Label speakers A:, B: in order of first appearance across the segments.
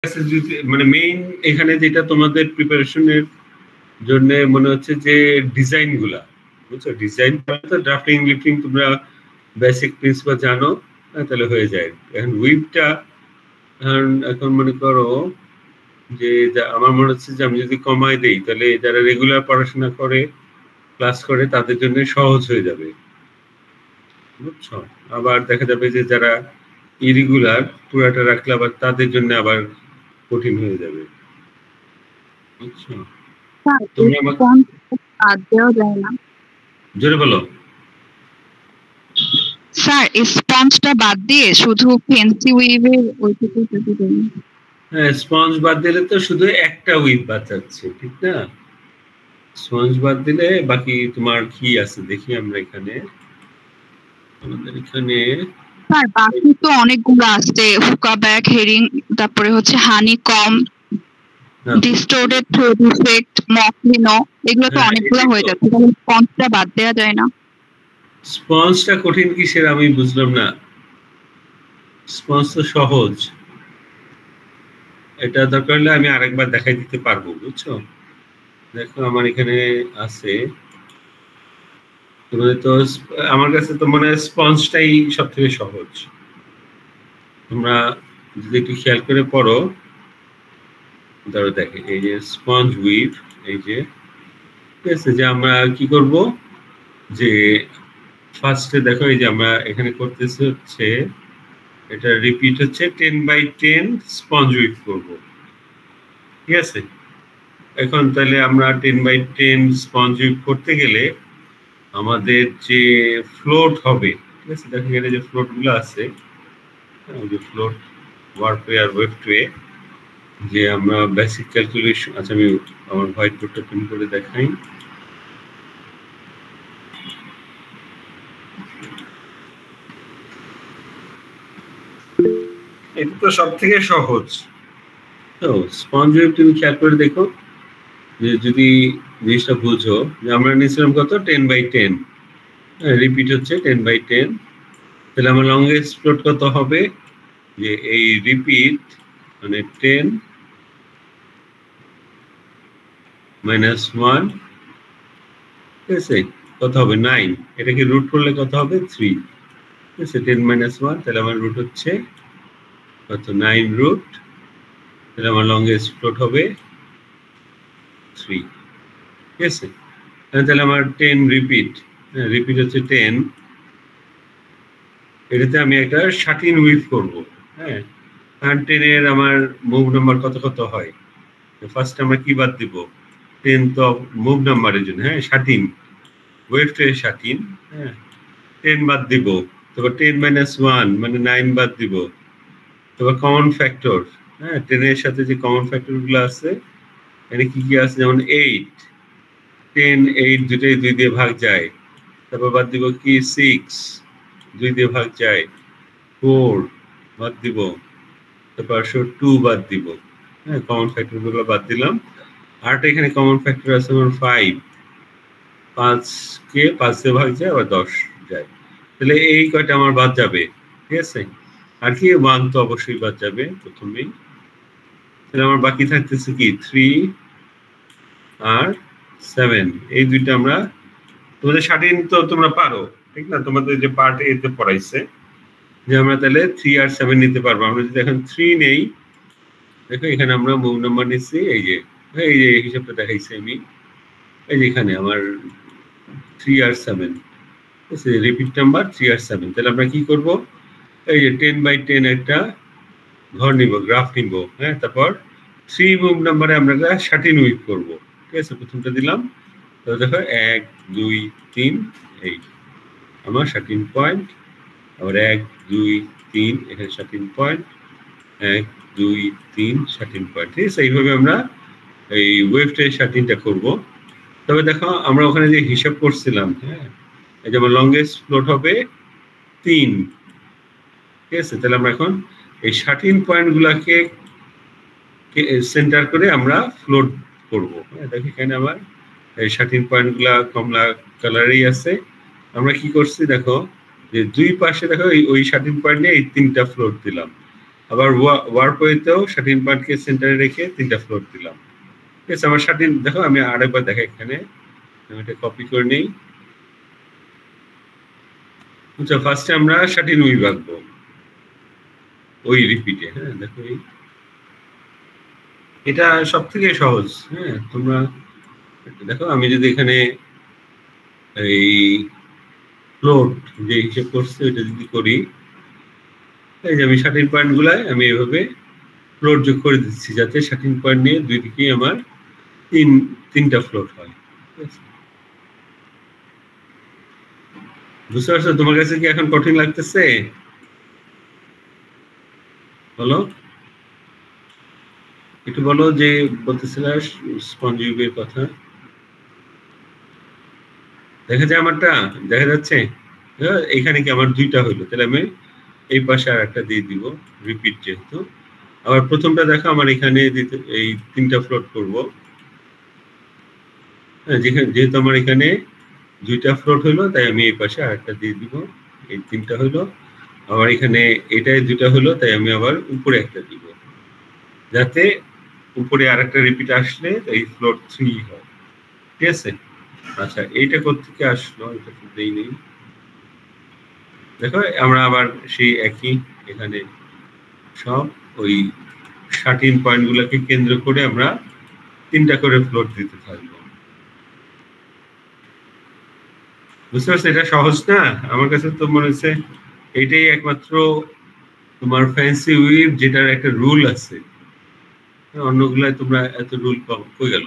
A: মানে মেইন এখানে যেটা তোমাদের প্রিপারেশনের জন্য মনে হচ্ছে যে ডিজাইন গুলা, বুঝছো? ডিজাইন তো ড্রাফটিং লিফটিং তোমরা বেসিক প্রিন্সিপাল জানো, তাহলে হয়ে যায়। এখন উইপটা এখন মনে করো যে আমার মনে হচ্ছে যে আমি যদি কমাই দেই তাহলে যারা রেগুলার পড়াশোনা করে ক্লাস করে তাদের জন্য সহজ হয়ে যাবে, বুঝছো? আবার দেখা যাবে যে যারা ইরেগুলার পুরাটা রাখলে আবার তাদের জন্য আবার কঠিন হয়ে যাবে, বুঝছো? তোমরা জোরে বলো।
B: স্যার স্পঞ্জটা বাদ দিয়ে শুধু ফেন্সি উইভের ওইটুকু যদি দেন।
A: হ্যাঁ, স্পঞ্জ বাদ দিলে তো শুধু একটা উইভ বাদ যাচ্ছে, ঠিক না? স্পঞ্জ বাদ দিলে বাকি তোমার কি আছে দেখি আমরা এখানে। আমাদের এখানে
B: স্যার বাকি তো অনেকগুলো আছে, হুকা ব্যাক, হেরিং, তারপরে হচ্ছে হানি কম, ডিস্টোর্টেড থ্রেড ইফেক্ট, মকলিনো, এগুলো তো অনেকগুলো হয়ে যাচ্ছে, তাহলে স্পঞ্জটা বাদ দেওয়া যায় না?
A: স্পঞ্জটা কঠিন কিসের আমি বুঝলাম না। স্পঞ্জ তো সহজ, এটা দরকার হলে আমি আরেকবার দেখাই দিতে পারবো, বুঝছো? দেখো আমার এখানে আছে, তোমাদের তো আমার কাছে তো মনে হয় স্পঞ্জটাই সব থেকে সহজ। তোমরা যদি একটু খেয়াল করে পড়ো, ধরো দেখে এই যে স্পঞ্জ উইভ, এই যে ঠিক আছে, যে আমরা কি করব যে ফার্স্টে দেখো এই যে আমরা এখানে করতেছি হচ্ছে এটা রিপিট হচ্ছে 10/10 স্পঞ্জ উইভ করব, ঠিক আছে? এখন তাহলে আমরা 10/10 স্পঞ্জ উইভ করতে গেলে আমাদের যে ফ্লোট হবে, ঠিক আছে? দেখো এখানে যে ফ্লোট গুলো আছে, ওই যে ফ্লোট ওয়ার্কওয়ে আর ওয়েভওয়ে, যে আমরা বেসিক ক্যালকুলেশন, আচ্ছা আমি আমার হোয়াইট বোর্ডটা প্রিন্ট করে দেখাই। এটা তো সব থেকে সহজ। তো স্পঞ্জ ওয়েভ তুমি খেয়াল করে দেখো যে যদি জিনিসটা বুঝো যে আমরা নিয়েছিলাম কত 10/10, রিপিট হচ্ছে 10/10, তাহলে আমার লংগেস্ট ফ্লোট কত হবে যে এই রিপিট মানে 10 - 1, ঠিক আছে, কত হবে 9, এটাকে রুট করলে কত হবে 3, ঠিক আছে? 10 - 1 তাহলে আমার রুট হচ্ছে কত 9 রুট, তাহলে আমার লংগেস্ট ফ্লোট হবে 3, ঠিক আছে? তাহলে আমার 10 রিপিট, রিপিট হচ্ছে 10, এটাতে আমি একটা 13 উইভ করব, হ্যাঁ? কারণ 10 এর আমার মুভ নাম্বার কত কত হয়, ফার্স্ট আমরা কি বাদ দিব, 10 তো মুভ নাম্বারের জন্য, হ্যাঁ 13 ওয়েভটা 13, হ্যাঁ 10 বাদ দিব, তারপর 10 - 1 মানে 9 বাদ দিব, তারপর কমন ফ্যাক্টর, হ্যাঁ 10 এর সাথে যে কমন ফ্যাক্টর গুলো আছে এখানে কি কি আছে, যেমন 8, 10 8 দুটোই 2 দিয়ে ভাগ যায়, তারপর বাদ দিব কি 6 2 দিয়ে ভাগ যায়, 4 বাদ দিব, তারপর 2 বাদ দিব, হ্যাঁ কমন ফ্যাক্টর গুলো বাদ দিলাম। আর এখানে কমন ফ্যাক্টর আছে আমার 5, 5 কে 5 দিয়ে ভাগ যায় আবার 10 যায়, তাহলে এই কয়টা আমার বাদ যাবে, ঠিক আছে? আর কি 1 তো অবশ্যই বাদ যাবে প্রথমেই, তাহলে আমার বাকি থাকতেছে কি 3 আর 7, এই দুইটা আমরা, তোমাদের 13 তো তোমরা পারো, ঠিক না? তোমাদের যে পার্ট এ তে পড়াইছে যে আমরা তাহলে 3 আর 7 নিতে পারবো। আমরা যদি এখন 3 নেই, দেখো এখানে আমরা মুভ নাম্বার নিচ্ছি, এই যে হিসাবটা দেখাইছি আমি, এই যে এখানে আমার 3 আর 7, রিপিট নাম্বার 3 আর 7, তাহলে আমরা কি করব, এই যে 10/10 একটা ঘর নিব, গ্রাফ নিব, হ্যাঁ তারপর 3 মুভ নাম্বারে আমরা 13 উইভ করব, ঠিক আছে? প্রথমটা দিলাম, তো দেখো 1 2 3, এই আমার 13 পয়েন্ট, আবার 1 2 3 এখানে 13 পয়েন্ট, 1 2 3 13 পয়েন্ট, ঠিক আছে? এইভাবে আমরা এই ওয়েভটা 13টা করব। তবে দেখো আমরা ওখানে যে হিসাব করছিলাম, হ্যাঁ এই যে আমার লংগেস্ট ফ্লোট হবে 3, ঠিক আছে? তাহলে আমরা এখন এই 13 পয়েন্ট গুলাকে সেন্টার করে আমরা ফ্লোট করব, হ্যাঁ দেখো এখানে আমার এই 13 পয়েন্ট গুলা কমলা কালারেই আছে। আমরা কি করছি দেখো যে দুই পাশে দেখো ওই 13 পয়েন্ট নিয়ে এই 3টা ফ্লোট দিলাম, আবার ওয়ার্পওয়েতেও 13 পয়েন্টকে সেন্টারে রেখে 3টা ফ্লোর দিলাম। ঠিক আছে, আমার 13 দেখো আমি আরেকবার দেখাই, এখানে আমি এটা কপি করে নেই। আচ্ছা, ফার্স্টে আমরা 13 উইভ আঁকবো ওই রিপিটে। হ্যাঁ দেখো, এটা সব থেকে সহজ। হ্যাঁ তোমরা দেখো, আমি যদি এখানে এই ফ্লোট যে হিসেব করছি ওইটা যদি করি, এই যে আমি 13 পয়েন্ট গুলায় আমি এভাবে ফ্লোট যোগ করে দিচ্ছি, যাতে 13 পয়েন্ট নিয়ে দুই দিকেই আমার তিনটা ফ্লোট হয়। বুঝতে পারছো? তোমার কাছে কি এখন কঠিন লাগতেছে? বলো, একটু বলো যে বলতেছিল স্পঞ্জ ইউবের কথা। দেখা যায় আমারটা? দেখা যাচ্ছে? এখানে কি আমার দুইটা হইলো, তাহলে আমি এই পাশে আর একটা দিয়ে দিব রিপিট যেহেতু। আবার প্রথমটা দেখো আমার এখানে এই 3টা ফ্লোট করব। হ্যাঁ, যেহেতু আমার এখানে 2টা ফ্লোট হলো, তাই আমি এই পাশে আর একটা দিয়ে দিব। এই 3টা হলো। আবার এখানে এটাই 2টা হলো, তাই আমি আবার উপরে একটা দিব, যাতে উপরে আর একটা রিপিট আসলে এই ফ্লোট 3 হয়। ঠিক আছে? আচ্ছা, এইটা কোত্থেকে আসলো? এটা তো দেই নেই। দেখো আমরা আবার সেই একই এখানে সব ওই 13 পয়েন্ট গুলোকে কেন্দ্র করে আমরা 3টা করে ফ্লোট দিতে থাকবো। বুঝতে পারছো? এটা সহজ না? আমার কাছে তো মনে হচ্ছে এটাই একমাত্র তোমার ফ্যান্সি উইভ যেটার একটা রুল আছে। অন্যগুলায় তোমরা এত রুল পাবো কই গেল?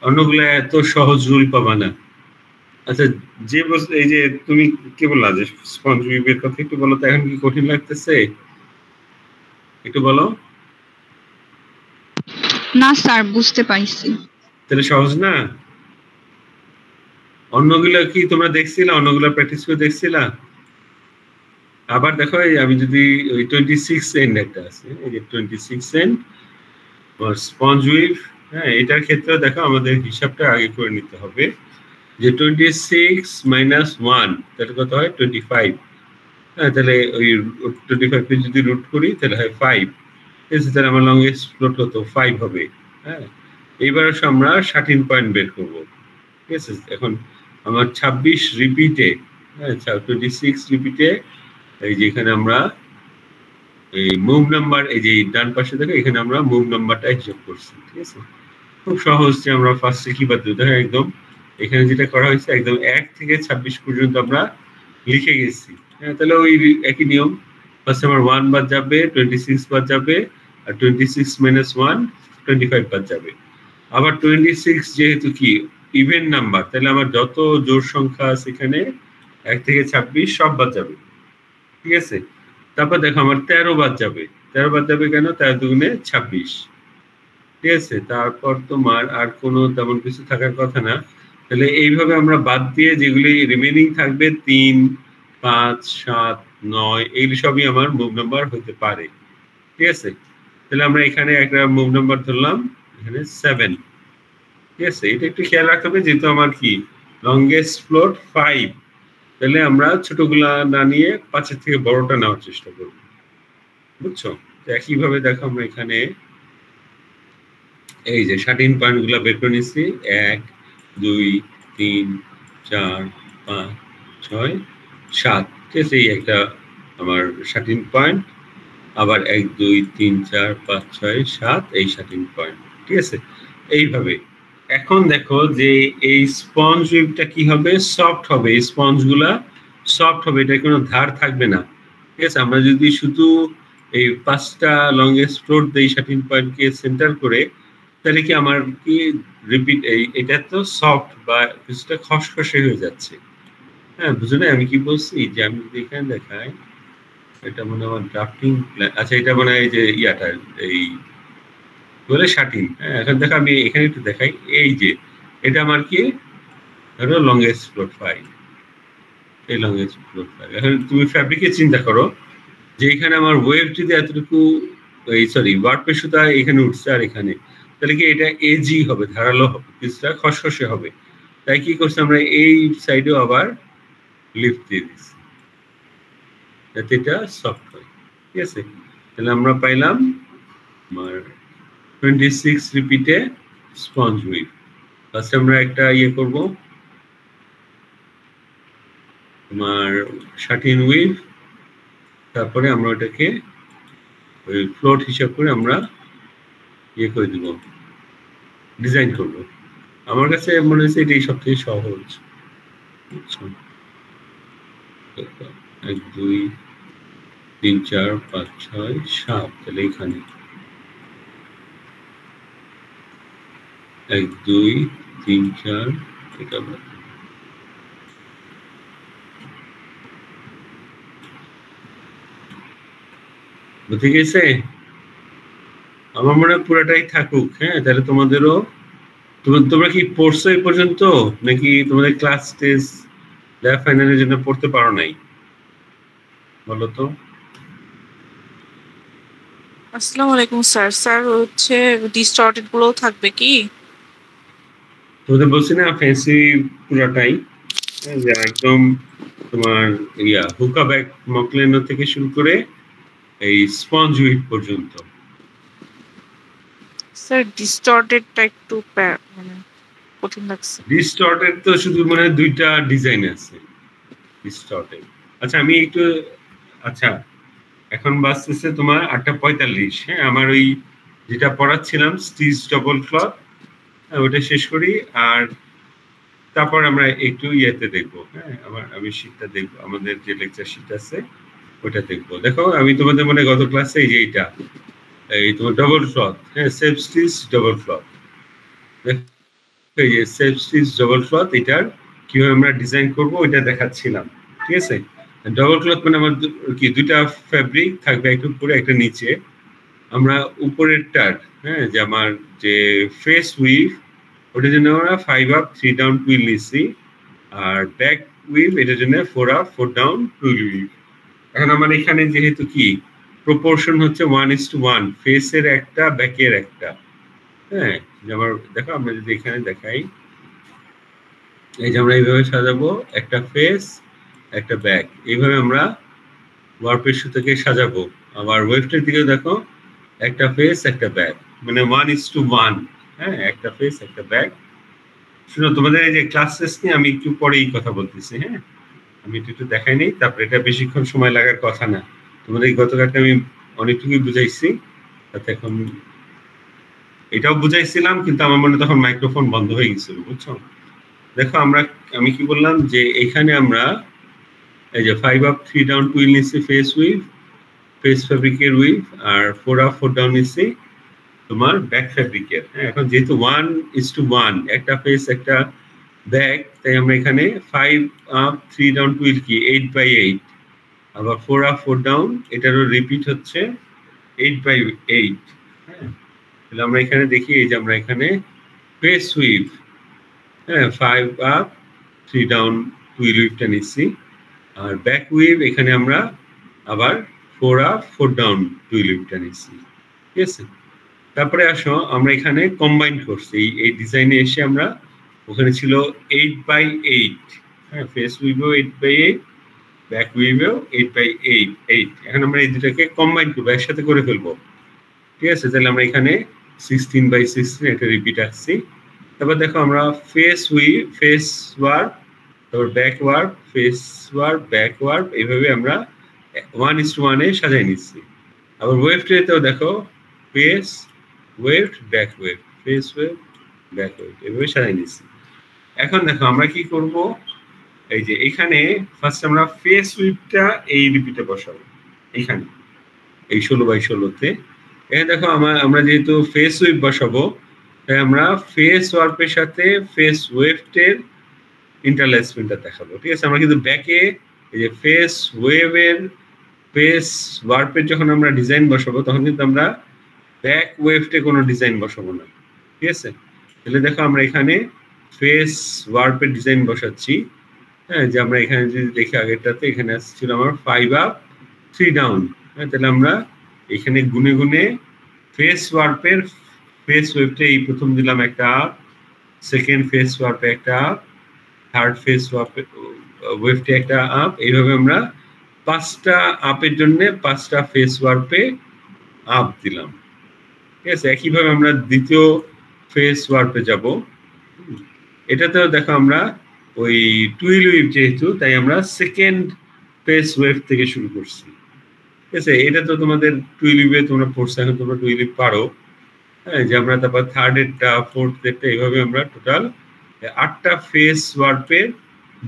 A: অন্যগুলায় এত সহজ রুল পাবা না। আচ্ছা, যে এই যে তুমি কি বললা যে স্পঞ্জ উইভের কথা, একটু বলো তো, এখন কি কঠিন লাগতেছে? একটু বলো।
B: না স্যার, বুঝতে পাইছি।
A: তাহলে সহজ না? অন্যগুলো কি তোমরা দেখছিলা? অন্যগুলো প্র্যাকটিস করে দেখছিলা? আবার দেখো, আমি যদি ওই 26 এন্ড একটা আছে, এই যে 26 এন্ড স্পঞ্জ উইভ, হ্যাঁ এটার ক্ষেত্রে দেখো আমাদের হিসাবটা আগে করে নিতে হবে যে 26 মাইনাস 1 তাহলে কত হয়? 25। হ্যাঁ, তাহলে ওই 25 কে যদি রুট করি তাহলে হয় 5। ঠিক আছে, তাহলে আমার লংগেস্ট ফ্লোট কত? 5 হবে। হ্যাঁ, এইবার আমরা 13 পয়েন্ট বের করব। ঠিক আছে, এখন আমার 26 রিপিটে, হ্যাঁ 26 রিপিটে এই যে এখানে আমরা এই মুভ নাম্বার, এই যে ডান পাশে দেখো এখানে আমরা মুভ নাম্বারটা হিসাব করছি। ঠিক আছে, খুব সহজ যে আমরা ফার্স্টে কি বাদ দেব? দেখো একদম এখানে যেটা করা হয়েছে একদম 1 থেকে 26 পর্যন্ত আমরা লিখে গেছি। হ্যাঁ, তাহলে ওই একই নিয়ম, ফার্স্টে আমার 1 বাদ যাবে, 26 বাদ যাবে, আর 26 মাইনাস 1 25 বাদ যাবে। আবার 26 যেহেতু কি ইভেন নাম্বার, তাহলে আমার যত জোড় সংখ্যা আছে এখানে 1 থেকে 26 সব বাদ যাবে। ঠিক আছে, তারপর দেখো আমার 13 বাদ যাবে। 13 বাদ যাবে কেন? 13 দুগুণে 26। ঠিক আছে, তারপর তোমার আর কোনো তেমন কিছু থাকার কথা না। তাহলে এইভাবে আমরা বাদ দিয়ে যেগুলি রিমেনিং থাকবে 3, 5, 7, 9 এইগুলি সবই আমার মুভ নাম্বার হতে পারে। ঠিক আছে, তাহলে আমরা এখানে একটা মুভ নাম্বার ধরলাম, এখানে 7। ঠিক আছে, এটা একটু খেয়াল রাখতে হবে, যেহেতু আমার কি লংগেস্ট ফ্লোট 5, তাহলে আমরা ছোটগুলা না নিয়ে 5-এর থেকে বড়টা নেওয়ার চেষ্টা করব। বুঝছো? একইভাবে দেখো আমরা এখানে এই যে 13 পয়েন্ট গুলা বের করে নিচ্ছি, 1, 2, 3, 4, 5, 6, 7। ঠিক আছে, এই একটা আমার 13 পয়েন্ট, আবার 1, 2, 3, 4, 5, 6, 7 এই 13 পয়েন্ট। ঠিক আছে, এইভাবে এখন দেখো যে এই স্পঞ্জ উইভটা কি হবে? সফট হবে। এই স্পঞ্জ গুলা সফট হবে, এটা কোনো ধার থাকবে না। ঠিক আছে, আমরা যদি শুধু এই 5টা লংগেস্ট ফ্লোট দেই 13 পয়েন্টকে সেন্টার করে, তাহলে কি আমার কি রিপিট এটা তো সফট বা কিছুটা খসখসে হয়ে যাচ্ছে। হ্যাঁ, বুঝো না আমি কি বলছি? যে আমি যদি এখানে দেখাই, এটা মনে হয় ড্রাফটিং প্ল্যান। আচ্ছা, এটা মনে হয় যে ইয়াটা এই বলে 13। হ্যাঁ, এখন দেখো আমি এখানে একটু দেখাই, এই যে এটা আমার কি ধরো লংগেস্ট ফ্লোট 5, এই লংগেস্ট ফ্লোট 5। এখন তুমি ফ্যাব্রিকে চিন্তা করো যে এখানে আমার ওয়েভ যদি এতটুকু এই সরি ওয়ার্পের সুতা এখানে উঠছে আর এখানে, তাহলে কি এটা এজি হবে, ধারালো হবে, কিছুটা খসখসে হবে। তাই কি করছে আমরা এই সাইডেও আবার লিফট দিয়ে দিচ্ছি যাতে এটা সফট হয়। ঠিক আছে, তাহলে আমরা পাইলাম আমার 26 রিপিটে স্পঞ্জ উইভ। ফার্স্ট আমরা একটা ইয়ে করব, তোমার শাটিন উইভ, তারপরে আমরা ওটাকে ওই ফ্লোট হিসাব করে আমরা ইয়ে করে দিব, ডিজাইন করব। আমার কাছে মনে হচ্ছে এটাই সবথেকে সহজ। 1 2 3 4 5 6 7, তাহলে এখানে 1 2 3 4 এটা বুঝে গেছে। আমার মনে হয় পুরাটাই থাকুক। হ্যাঁ, তাহলে তোমাদেরও তোমরা কি পড়ছো এই পর্যন্ত, নাকি তোমাদের ক্লাস টেস্ট ল্যাব ফাইনালের জন্য পড়তে পারো নাই? বলো তো।
C: আসসালামু আলাইকুম স্যার। স্যার হচ্ছে ডিস্টর্টেড গুলো থাকবে কি?
A: তোমাদের বলছি না ফ্যান্সি পুরাটাই, যে একদম তোমার হুকা ব্যাক মকলেনো থেকে শুরু করে এই স্পঞ্জ উইভ পর্যন্ত।
C: স্যার ডিস্টর্টেডটা একটু মানে কঠিন লাগছে।
A: ডিস্টর্টেড তো শুধু মানে দুইটা ডিজাইন আছে ডিস্টর্টেড। আচ্ছা আমি একটু, আচ্ছা এখন বাজতেছে তোমার 8:45। হ্যাঁ, আমার ওই যেটা পড়াচ্ছিলাম স্টিচ ডবল ক্লথ, ওটা শেষ করি, আর তারপর আমরা একটু ইয়েতে দেখবো। হ্যাঁ, আমি শীটটা দেখবো, আমাদের যে লেকচার শীট আছে ওটা দেখবো। দেখো আমি তোমাদের মানে গত ক্লাসে এই যে এইটা এই তোমার ডবল ক্লথ, হ্যাঁ সেলফ স্টিচ ডবল ক্লথ, এই যে সেলফ স্টিচ ডবল ক্লথ, এটার কিভাবে আমরা ডিজাইন করবো ওইটা দেখাচ্ছিলাম। ঠিক আছে, ডবল ক্লথ মানে আমার কি দুইটা ফ্যাব্রিক থাকবে, একটা উপরে একটা নিচে। আমরা উপরেরটার, হ্যাঁ যে আমার যে ফেস উইভ ওটার জন্য আমরা 5 up 3 down টুইল নিচ্ছি, আর ব্যাক উইভ এটার জন্য 4 up 4 down টুইল উইভ। এখন আমার এখানে যেহেতু কি প্রপোর্শন হচ্ছে 1:1, ফেসের একটা ব্যাকের একটা। হ্যাঁ, আমার দেখো আমরা যদি এখানে দেখাই, এই যে আমরা এইভাবে সাজাবো, একটা ফেস একটা ব্যাক, এইভাবে আমরা ওয়ার্পের সুতোকে সাজাবো। আবার ওয়েভটার দিকে দেখো, একটা ফেস একটা ব্যাক, মানে 1:1। হ্যাঁ, একটা ফেস একটা ব্যাক। শুনো, তোমাদের এই যে ক্লাস টেস্ট নিয়ে আমি একটু পরেই কথা বলতেছি। হ্যাঁ, আমি একটু দেখাই নেই, তারপরে এটা বেশিক্ষণ সময় লাগার কথা না। তোমাদের গতকালকে আমি অনেকটুকুই বুঝাইছি, তাতে এখন এটাও বুঝাইছিলাম, কিন্তু আমার মনে তখন মাইক্রোফোন বন্ধ হয়ে গেছিল, বুঝছো। দেখো আমি কি বললাম, যে এখানে আমরা এই যে 5 up 3 down টুইল নিচ্ছি ফেস উইভ, ফেস ফ্যাব্রিকের উইভ, আর 4 up 4 down নিচ্ছি তোমার ব্যাক ফ্যাব্রিকের। হ্যাঁ, এখন যেহেতু 1:1 একটা ফেস একটা ব্যাক, তাই আমরা এখানে 5 up 3 down টুইল কি 8/8, আবার 4 up 4 down এটারও রিপিট হচ্ছে 8/8। হ্যাঁ, তাহলে আমরা এখানে দেখি, এই যে আমরা এখানে ফেস উইভ, হ্যাঁ 5 up 3 down টুইল উইভটা নিচ্ছি, আর ব্যাক উইভ এখানে আমরা আবার 4 up 4 down টুইল উইভটা নিচ্ছি। ঠিক আছে, তারপরে আসো আমরা এখানে কম্বাইন করছি, এই ডিজাইনে এসে আমরা ওখানে ছিল 8/8। হ্যাঁ, ফেস উইভেও 8/8, ব্যাক উইভেও 8/8। এখন আমরা এই দুটাকে কম্বাইন করবো, একসাথে করে ফেলবো। ঠিক আছে, তাহলে আমরা এখানে 16/16 একটা রিপিট আসছি। তারপর দেখো আমরা ফেস উইভ, ফেস ওয়ার্প, তারপর back warp, face warp, back warp, এইভাবে আমরা 1:1 সাজাই নিচ্ছি। আবার ওয়েভটাতেও দেখো face wave back wave, face wave back wave, এভাবে সাজাই নিচ্ছি। এখন দেখো আমরা কি করব, এই যে এখানে ফার্স্ট আমরা ফেস উইভটা এই রিপিটে বসাবো, এখানে এই 16/16-তে। এখানে দেখো আমরা যেহেতু ফেস উইভ বসাবো, তাই আমরা ফেস ওয়ার্পের সাথে ফেস ওয়েভটের ইন্টারলেসমেন্টটা দেখাবো। ঠিক আছে, আমরা কিন্তু ব্যাকে এই যে ফেস ওয়েভের ফেস ওয়ার্পের যখন আমরা ডিজাইন বসাবো, তখন কিন্তু আমরা ব্যাক ওয়েভটে কোনো ডিজাইন বসাবো না। ঠিক আছে, তাহলে দেখো আমরা এখানে ফেস ওয়ার্পের ডিজাইন বসাচ্ছি। হ্যাঁ, যে আমরা এখানে যদি দেখি আগেরটাতে এখানে আসছিল আমার 5 up 3 down। হ্যাঁ, তাহলে আমরা এখানে গুনে গুনে ফেস ওয়ার্পের ফেস ওয়েভটা এই প্রথম দিলাম একটা আপ, সেকেন্ড ফেস ওয়ার্পে একটা আপ, থার্ড ফেস ওয়েভটা একটা আপ, এইভাবে আমরা 5টা আপের জন্য 5টা ফেস ওয়ার্পে আপ দিলাম, ঠিক আছে। একইভাবে আমরা দ্বিতীয় ফেস ওয়ার্পে যাব। এটাতেও দেখো আমরা ওই টুইল উইভ যেহেতু, তাই আমরা সেকেন্ড ফেস ওয়েভ থেকে শুরু করছি, ঠিক আছে। এটা তো তোমাদের টুইল উইভে তোমরা পড়ছো, এখন তোমরা টুইল উইভ পারো, হ্যাঁ। যে আমরা তারপর থার্ড এরটা, ফোর্থ এরটা, এইভাবে আমরা টোটাল 8টা ফেস ওয়ার্পের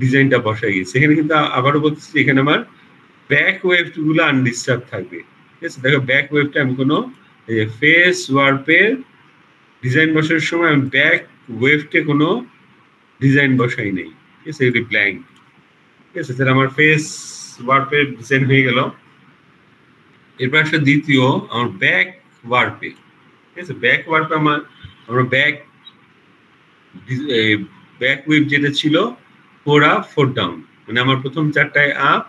A: ডিজাইনটা বসাই গেছি। এখানে কিন্তু আবারও বলতেছি, এখানে আমার ব্যাক ওয়েভ গুলো আনডিস্টার্ব থাকবে, ঠিক আছে। দেখো ব্যাক ওয়েভটা আমি কোনো ফেস ওয়ার্পের ডিজাইন বসানোর সময় আমি ব্যাক ওয়েভটে কোনো ডিজাইন বসাই নেই, ঠিক আছে। এগুলি ব্ল্যাঙ্ক, ঠিক আছে। তাহলে আমার ফেস ওয়ার্পের ডিজাইন হয়ে গেল। এরপর আসলে দ্বিতীয় আমার ব্যাক ওয়ার্পে, ঠিক আছে। ব্যাক ওয়ার্পে আমরা ব্যাক ওয়েভ যেটা ছিল 4 আপ 4 ডাউন, মানে আমার প্রথম 4টায় আপ,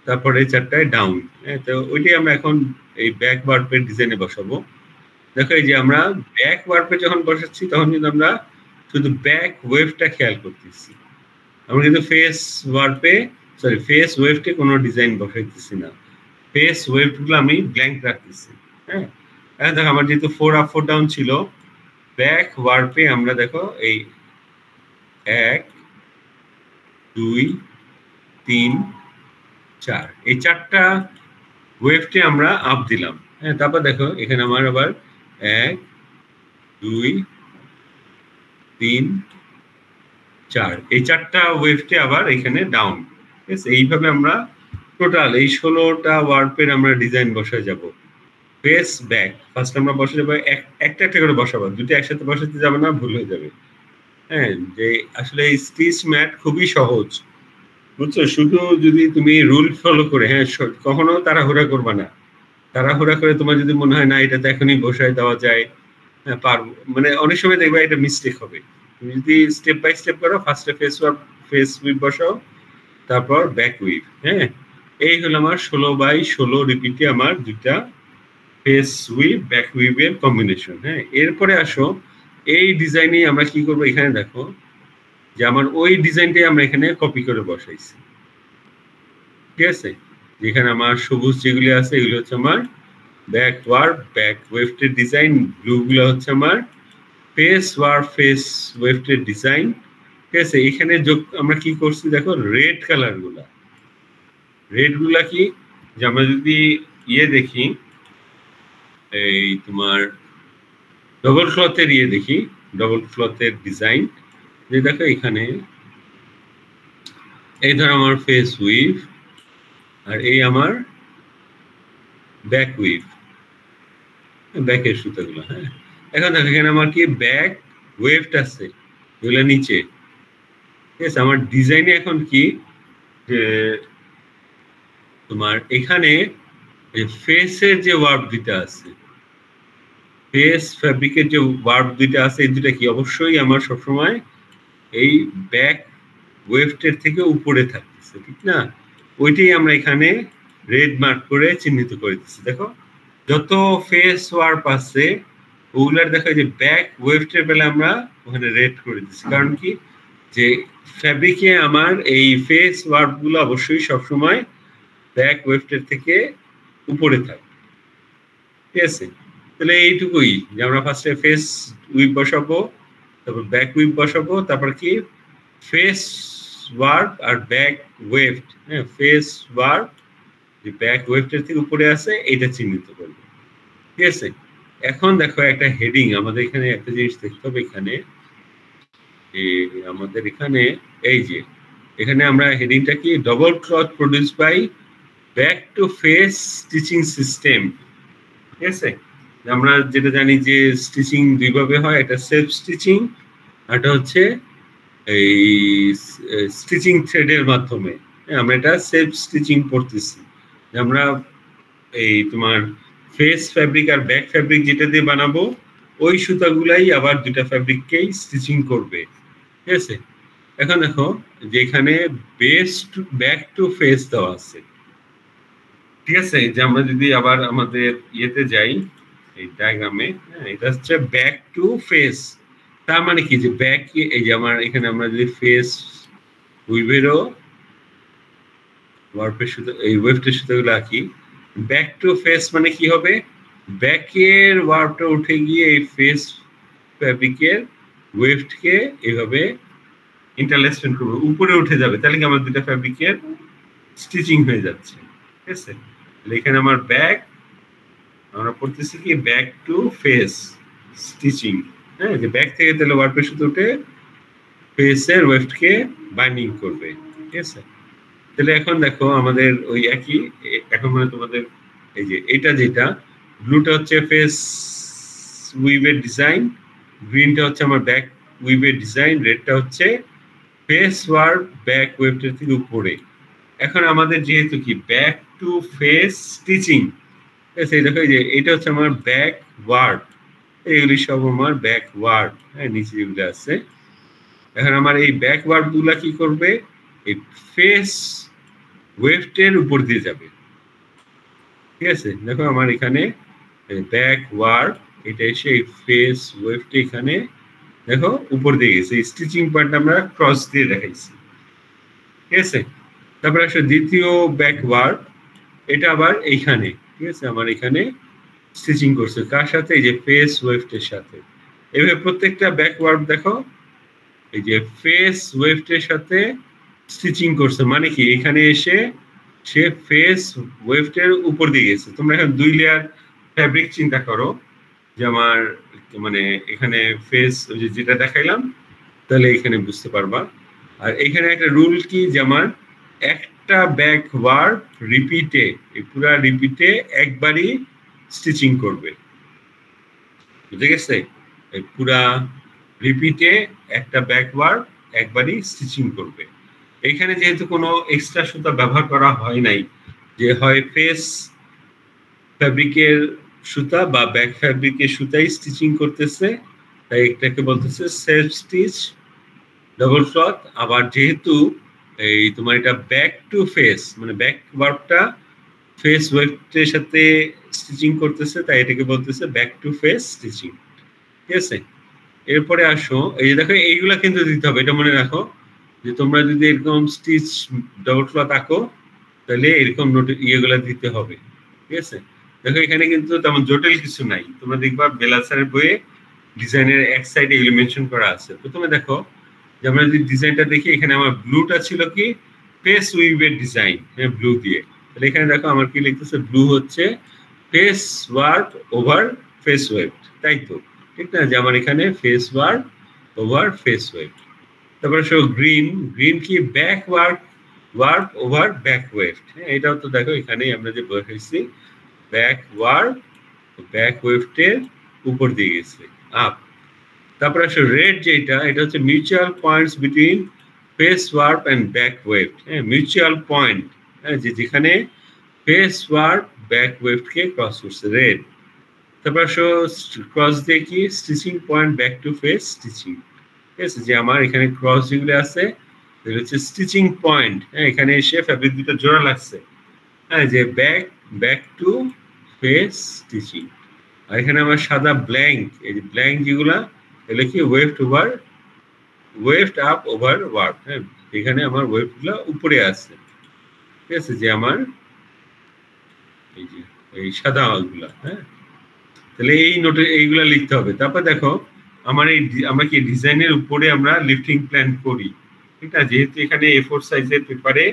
A: তারপরে 4টায় ডাউন, হ্যাঁ। তো ওইটাই আমরা এখন এই ব্যাক ওয়ার্পের ডিজাইনে বসাবো। দেখো এই যে আমরা ব্যাক ওয়ার্পে যখন বসাচ্ছি তখন কিন্তু আমরা শুধু ব্যাক ওয়েভটা খেয়াল করতেছি, আমরা কিন্তু ফেস ওয়েভটে কোনো ডিজাইন বসাইতেছি না। ফেস ওয়েভগুলো আমি ব্ল্যাঙ্ক রাখতেছি, হ্যাঁ। এখন দেখো আমার যেহেতু 4 আপ 4 ডাউন ছিল, ব্যাক ওয়ার্পে আমরা দেখো এই 1 2 3 4 এই 4টা ওয়েভটে আমরা আপ দিলাম, হ্যাঁ। তারপর দেখো এখানে আমার আবার 1 2 3 4 এই 4টা ওয়েভটে আবার এখানে ডাউন, ঠিক আছে। এইভাবে আমরা টোটাল এই 16টা ওয়ার্পের আমরা ডিজাইন বসায় যাব। ফেস ব্যাক ফার্স্ট আমরা বসে যাবো, একটা একটা করে বসাবো, দুটো একসাথে বসাতে যাবে না, ভুল হয়ে যাবে, হ্যাঁ। যে আসলে এই স্টিচ ম্যাট খুবই সহজ, বুঝছো। শুধু যদি তুমি রুল ফলো করে, হ্যাঁ, কখনো তাড়াহুড়া করবা না। তাড়াহুড়া করে তোমার যদি মনে হয় না এটা তো এখনই বসায় দেওয়া যায়, হ্যাঁ, পারবো, মানে অনেক সময় দেখবা এটা মিস্টেক হবে। তুমি যদি স্টেপ বাই স্টেপ করো, ফার্স্টে ফেস উইভ বসাও, তারপর ব্যাক উইভ, হ্যাঁ। এই হলো আমার 16x16 রিপিটে আমার দুটা ফেস উইভ ব্যাক উইভের কম্বিনেশন, হ্যাঁ। এরপরে আসো এই ডিজাইনে আমরা কি করবো, এখানে দেখো যে আমার ওই ডিজাইনটাই আমরা এখানে কপি করে বসাইছি, ঠিক আছে। যেখানে আমার সবুজ যেগুলি আছে এগুলো হচ্ছে আমার ব্যাক ওয়েভটের ডিজাইন, ব্লু গুলো হচ্ছে আমার ফেস ওয়েভটের ডিজাইন, ঠিক আছে। এখানে আমরা কি করছি দেখো, রেড গুলা কি, যে আমরা যদি দেখি এই তোমার ডবল ক্লথের ডিজাইন, যে দেখো এখানে এই ধর আমার ফেস উইভ আর এই আমার ব্যাক উইভ, ব্যাকের সুতাগুলো, হ্যাঁ। এখন দেখো এখানে আমার কি ব্যাক ওয়েভটা আছে, এগুলো নিচে, ঠিক আছে। আমার ডিজাইনে এখন কি যে তোমার এখানে ফেসের যে ওয়ার্প দুইটা আছে, ফেস ফ্যাব্রিকের যে ওয়ার্প দুইটা আছে, এই দুইটা কি অবশ্যই আমার সবসময় এই ব্যাক ওয়েভটের থেকে উপরে থাকতেছে, ঠিক না। ওইটাই আমরা এখানে রেড মার্ক করে চিহ্নিত করে দিচ্ছি। দেখো যত ফেস ওয়ার্প আছে ওগুলার দেখো যে ব্যাক ওয়েভটের বেলা আমরা ওখানে রেড করে দিচ্ছি, কারণ কি যে ফ্যাব্রিকে আমার এই ফেস ওয়ার্প গুলো অবশ্যই সবসময় ব্যাক ওয়েভটের থেকে উপরে থাকে, ঠিক আছে। তাহলে এইটুকুই, যে আমরা ফার্স্টে ফেস উইভ বসাবো, তারপর ব্যাক উইভ বসাবো, তারপর কি ফেস ওয়ার্প আর ব্যাক ওয়েভট, হ্যাঁ। ফেস ওয়ার্প যে ব্যাক ওয়েভটের থেকে উপরে আছে এটা চিহ্নিত করবো, ঠিক আছে। এখন দেখো একটা হেডিং আমাদের এখানে একটা জিনিস দেখতে হবে, এখানে আমাদের এখানে এই যে এখানে আমরা হেডিংটা কি, double cloth produce by back to face stitching system, ঠিক আছে। আমরা যেটা জানি যে স্টিচিং দুইভাবে হয়, এটা সেলফ স্টিচিং, আর এটা হচ্ছে এই স্টিচিং থ্রেডের মাধ্যমে, আমরা এটা সেলফ স্টিচিং করতেছি। আমরা এই তোমার ফেস ফ্যাব্রিক আর ব্যাক ফ্যাব্রিক যেটা দিয়ে বানাবো ওই সুতাগুলাই আবার দুটা ফ্যাব্রিককেই স্টিচিং করবে, ঠিক আছে। এখন দেখো যে এখানে ব্যাক টু ফেস দেওয়া আছে, ঠিক আছে। যে আমরা যদি আবার আমাদের ইয়েতে যাই এই ডায়াগ্রামে, এটা হচ্ছে ব্যাক টু ফেস, তার মানে কি যে ব্যাক, এই যে আমার এখানে আমরা যদি ফেস উইভেরও ওয়ার্পের সুতা, এই ওয়েভটের সুতাগুলো আঁকি, ব্যাক টু ফেস মানে কি হবে, ব্যাকের ওয়ার্বটা উঠে গিয়ে এই ফেস ফ্যাব্রিকের ওয়েফটকে এইভাবে ইন্টারলেসমেন্ট করবো, উপরে উঠে যাবে, তাহলে কি আমার দুটা ফ্যাব্রিকের স্টিচিং হয়ে যাচ্ছে। ঠিক আছে, তাহলে এখানে আমার ব্যাক, আমরা পড়তেছি কি ব্যাক টু ফেস স্টিচিং। হ্যাঁ, যে ব্যাক থেকে তাহলে ওয়ার্পের সুতো উঠে ফেসের ওয়েফটকে বাইন্ডিং করবে। ঠিক আছে, তাহলে এখন দেখো আমাদের ওই একই, এখন মানে তোমাদের এই যে এটা যেটা ব্লুটা হচ্ছে ফেস উইভের ডিজাইন, গ্রিনটা হচ্ছে আমার ব্যাক উইভের ডিজাইন, রেডটা হচ্ছে ফেস ওয়ার্প ব্যাক ওয়েভটার থেকে উপরে। এখন আমাদের যেহেতু কি ব্যাক টু ফেস স্টিচিং, এই দেখো এই যে এটা হচ্ছে আমার ব্যাক ওয়ার্প, এইগুলি সব আমার ব্যাক ওয়ার্প। হ্যাঁ, নিচে যেগুলো আছে, এখন আমার এই ব্যাক ওয়ার্প গুলা কি করবে, এই ফেস ওয়েভটের উপর দিয়ে যাবে। ঠিক আছে, দেখো আমার এখানে ব্যাক ওয়ার্প, এটা এসে এই ফেস ওয়েভটা এখানে দেখো উপর দিয়ে গেছে, স্টিচিং পয়েন্ট আমরা ক্রস দিয়ে দেখাইছি। ঠিক আছে, তারপরে আসলে দ্বিতীয় ব্যাক ওয়ার্প, এটা আবার এইখানে, ঠিক আছে, আমার এখানে স্টিচিং করছে কার সাথে, এই যে ফেস ওয়েভটের সাথে। এভাবে প্রত্যেকটা ব্যাক ওয়ার্প দেখো এই যে ফেস ওয়েভটের সাথে স্টিচিং করছে, মানে কি এখানে এসে সে ফেস ওয়েভটের উপর দিয়ে গেছে। তোমরা এখন 2 লেয়ার ফ্যাব্রিক চিন্তা করো, যে আমার মানে এখানে ফেস যেটা দেখাইলাম, তাহলে এখানে বুঝতে পারবা। আর এখানে একটা রুল কি, যে আমার একটা ব্যাক ওয়ার্প রিপিটে, এই পুরা রিপিটে একবারই স্টিচিং করবে। বুঝে গেছে, এই পুরা রিপিটে একটা ব্যাক ওয়ার্প একবারই স্টিচিং করবে। এখানে যেহেতু কোনো এক্সট্রা সুতা ব্যবহার করা হয় নাই, যে হয় ফেস ফ্যাব্রিকের সুতা বা ব্যাক ফ্যাব্রিকের সুতাই স্টিচিং করতেছে, তাই এটাকে বলতেছে সেলফ স্টিচ ডাবল ক্লথ। আবার যেহেতু এই তোমার এটা ব্যাক টু ফেস, মানে ব্যাক ওয়ার্পটা ফেস ওয়েভের সাথে স্টিচিং করতেছে, তাই এটাকে বলতেছে ব্যাক টু ফেস স্টিচিং। ঠিক আছে, এরপরে আসো, এই যে দেখো এইগুলা কিন্তু দিতে হবে, এটা মনে রাখো, যে তোমরা যদি এরকম স্টিচ ডাবল ক্লথ আঁকো, তাহলে এরকম ইয়েগুলা দিতে হবে। ঠিক আছে, দেখো এখানে কিন্তু তেমন জটিল কিছু নাই, তোমরা দেখবা বেলাসারের বইয়ে ডিজাইনের এক সাইডে এগুলো মেনশন করা আছে। প্রথমে দেখো, যে আমরা যদি ডিজাইনটা দেখি, এখানে আমার ব্লুটা ছিল কি ফেস উইভের ডিজাইন, হ্যাঁ, ব্লু দিয়ে। তাহলে এখানে দেখো আমার কি লিখতেছে, ব্লু হচ্ছে face warp over face wave, তাই তো? ঠিক না, যে আমার এখানে face warp over face wave. তারপরে সো গ্রিন, গ্রিন কি back warp over back weave. হ্যাঁ, এটাও তো দেখো এখানে আমরা যে বলেছি ব্যাক ওয়ার্প ব্যাক ওয়েভটের উপর দিয়ে গেছে আপ। তারপরে আসলে রেড যেটা, এটা হচ্ছে mutual points between face warp and back weave. হ্যাঁ, মিউচুয়াল পয়েন্ট, হ্যাঁ, যে যেখানে ফেস ওয়ার্প ব্যাক ওয়েভকে ক্রস করছে, রেড। তারপর ক্রস দিয়ে কি stitching point back to face stitching. ঠিক আছে, যে আমার এখানে ক্রস যেগুলো আছে এগুলো হচ্ছে স্টিচিং পয়েন্ট। হ্যাঁ, এখানে এসে ফ্যাব্রিক দুটো জোড়া লাগছে, হ্যাঁ, যে ব্যাক টু ফেস স্টিচিং। আর এখানে আমার সাদা ব্ল্যাঙ্ক, এই যে ব্ল্যাঙ্ক যেগুলা, এগুলো কি ওয়েভড আপ ওভার ওয়ার্প। হ্যাঁ, এখানে আমার ওয়েভগুলা উপরে আছে। ঠিক আছে, যে আমার এই যে এই সাদা গুলা, হ্যাঁ, তাহলে এই নোটে এইগুলা লিখতে হবে। তারপর দেখো আমার এই আমরা কি ডিজাইনের উপরে আমরা লিফটিং প্ল্যান করি, ঠিক আছে, যেহেতু এখানে A4 সাইজের পেপারে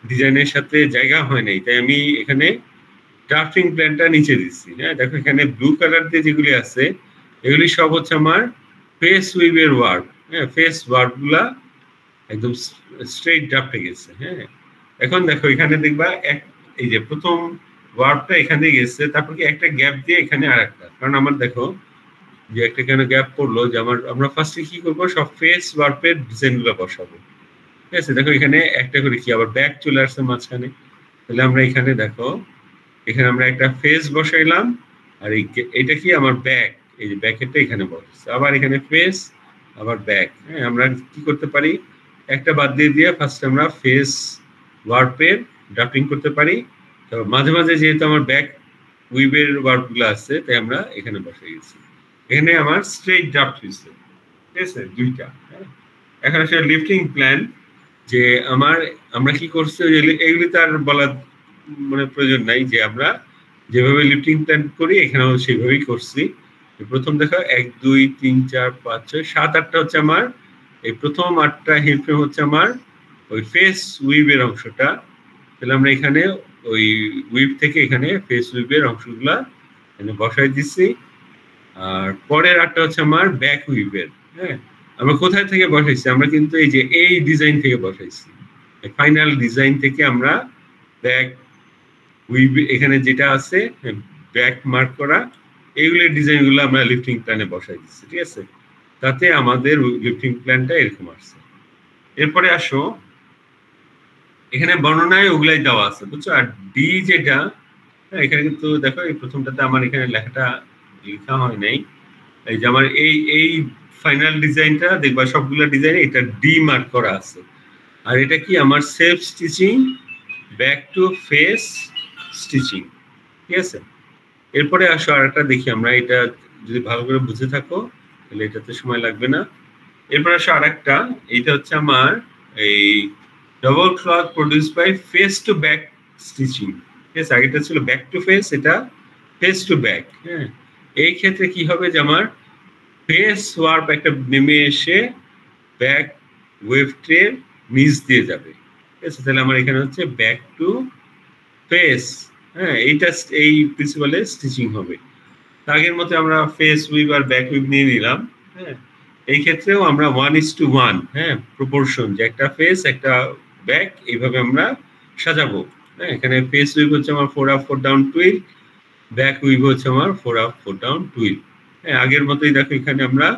A: ডিজাইনের সাথে জায়গা হয় নাই, তাই আমি এখানে ড্রাফটিং প্ল্যানটা নিচে দিচ্ছি। হ্যাঁ, দেখো এখানে ব্লু কালার দিয়ে যেগুলি আছে, এগুলি সব হচ্ছে আমার ফেস উইভের ওয়ার্ক। হ্যাঁ, ফেস ওয়ার্ক গুলা একদম স্ট্রেইট ড্রাফটে গেছে। হ্যাঁ, এখন দেখো এখানে দেখবা এই যে প্রথম ওয়ার্কটা এখানে গেছে, তারপর কি একটা গ্যাপ দিয়ে এখানে আর একটা, কারণ আমার দেখো যে একটা কেন গ্যাপ পড়লো, যে আমরা ফার্স্টে কি করবো, সব ফেস ওয়ার্পের ডিজাইন গুলো বসাবো। ঠিক আছে, দেখো এখানে একটা করে কি আবার ব্যাক চলে আসছে মাঝখানে, তাহলে আমরা এখানে দেখো এখানে আমরা একটা ফেস বসাইলাম, আর এটা কি আমার ব্যাক, এই যে ব্যাকেটটা এখানে বসছে, আবার এখানে ফেস আবার ব্যাক। হ্যাঁ, আমরা কি করতে পারি, একটা বাদ দিয়ে ফার্স্ট আমরা ফেস ওয়ার্পের ড্রাফটিং করতে পারি। তো মাঝে মাঝে যেহেতু আমার ব্যাক উইভের ওয়ার্কগুলো আছে, তাই আমরা এখানে বসে গেছি। এখানে আমার স্ট্রেইট ড্রাফট হয়েছে। ঠিক আছে, দুইটা। এখন আসলে লিফটিং প্ল্যান, যে আমরা কি করছি, এগুলি তার বলার মানে প্রয়োজন নাই, যে আমরা যেভাবে লিফটিং প্ল্যান করি এখানেও সেইভাবেই করছি। প্রথম দেখো 1 2 3 4 5 6 7 8টা হচ্ছে আমার, এই প্রথম 8টা হেড ফ্রেম হচ্ছে আমার ওই ফেস উইভের অংশটা। তাহলে আমরা এখানে ওই উইভ থেকে এখানে ফেস উইভের অংশগুলা এখানে বসাই দিচ্ছি। আর পরের 8টা হচ্ছে আমার ব্যাক উইভের। হ্যাঁ, আমরা কোথায় থেকে বসাইছি? আমরা কিন্তু এই যে এই ডিজাইন থেকে বসাইছি, ফাইনাল ডিজাইন থেকে আমরা ব্যাক উইভ এখানে যেটা আছে ব্যাক মার্ক করা এইগুলোর ডিজাইনগুলো আমরা লিফটিং প্ল্যানে বসাই দিচ্ছি। ঠিক আছে, তাতে আমাদের লিফটিং প্ল্যানটা এরকম আসছে। এরপরে আসো, এখানে বর্ণনায় ওগুলাই দেওয়া আছে, বুঝছো? আর ডি যেটা, এখানে কিন্তু দেখো এই প্রথমটাতে আমার এখানে লেখাটা লেখা হয় নাই। এই যে আমার এই ফাইনাল ডিজাইনটা দেখবা সবগুলো ডিজাইনে এটা ডি মার্ক করা আছে। আর এটা কি আমার self stitching back to face stitching. ঠিক আছে, এরপরে আসো আর একটা দেখি আমরা, এটা যদি ভালো করে বুঝে থাকো তাহলে এটাতে সময় লাগবে না। এরপর আসো আর একটা, এইটা হচ্ছে আমার এই double cloth produce by face to back stitching. ঠিক আছে, আগেটা ছিল ব্যাক টু ফেস, এটা ফেস টু ব্যাক। হ্যাঁ, এই ক্ষেত্রে কি হবে যে আমার ফেস ওয়ার্প একটা নেমে এসে ব্যাক ওয়েভটের নিচ দিয়ে যাবে। ঠিক আছে, তাহলে আমার এখানে হচ্ছে ব্যাক টু ফেস। হ্যাঁ, এইটা এই প্রিন্সিপালে স্টিচিং হবে। আগের মতো আমরা ফেস উইভ আর ব্যাক উইভ নিয়ে নিলাম। হ্যাঁ, এই ক্ষেত্রেও আমরা 1:1, হ্যাঁ, প্রপোর্শন, যে একটা ফেস একটা ব্যাক এইভাবে আমরা সাজাবো। হ্যাঁ, এখানে ফেস উইভ হচ্ছে আমার 4 up 4 down twill, back we've হচ্ছে আমার 4 আপ 4 ডাউন টুইল। হ্যাঁ, আগের মতোই দেখো এখানে আমরা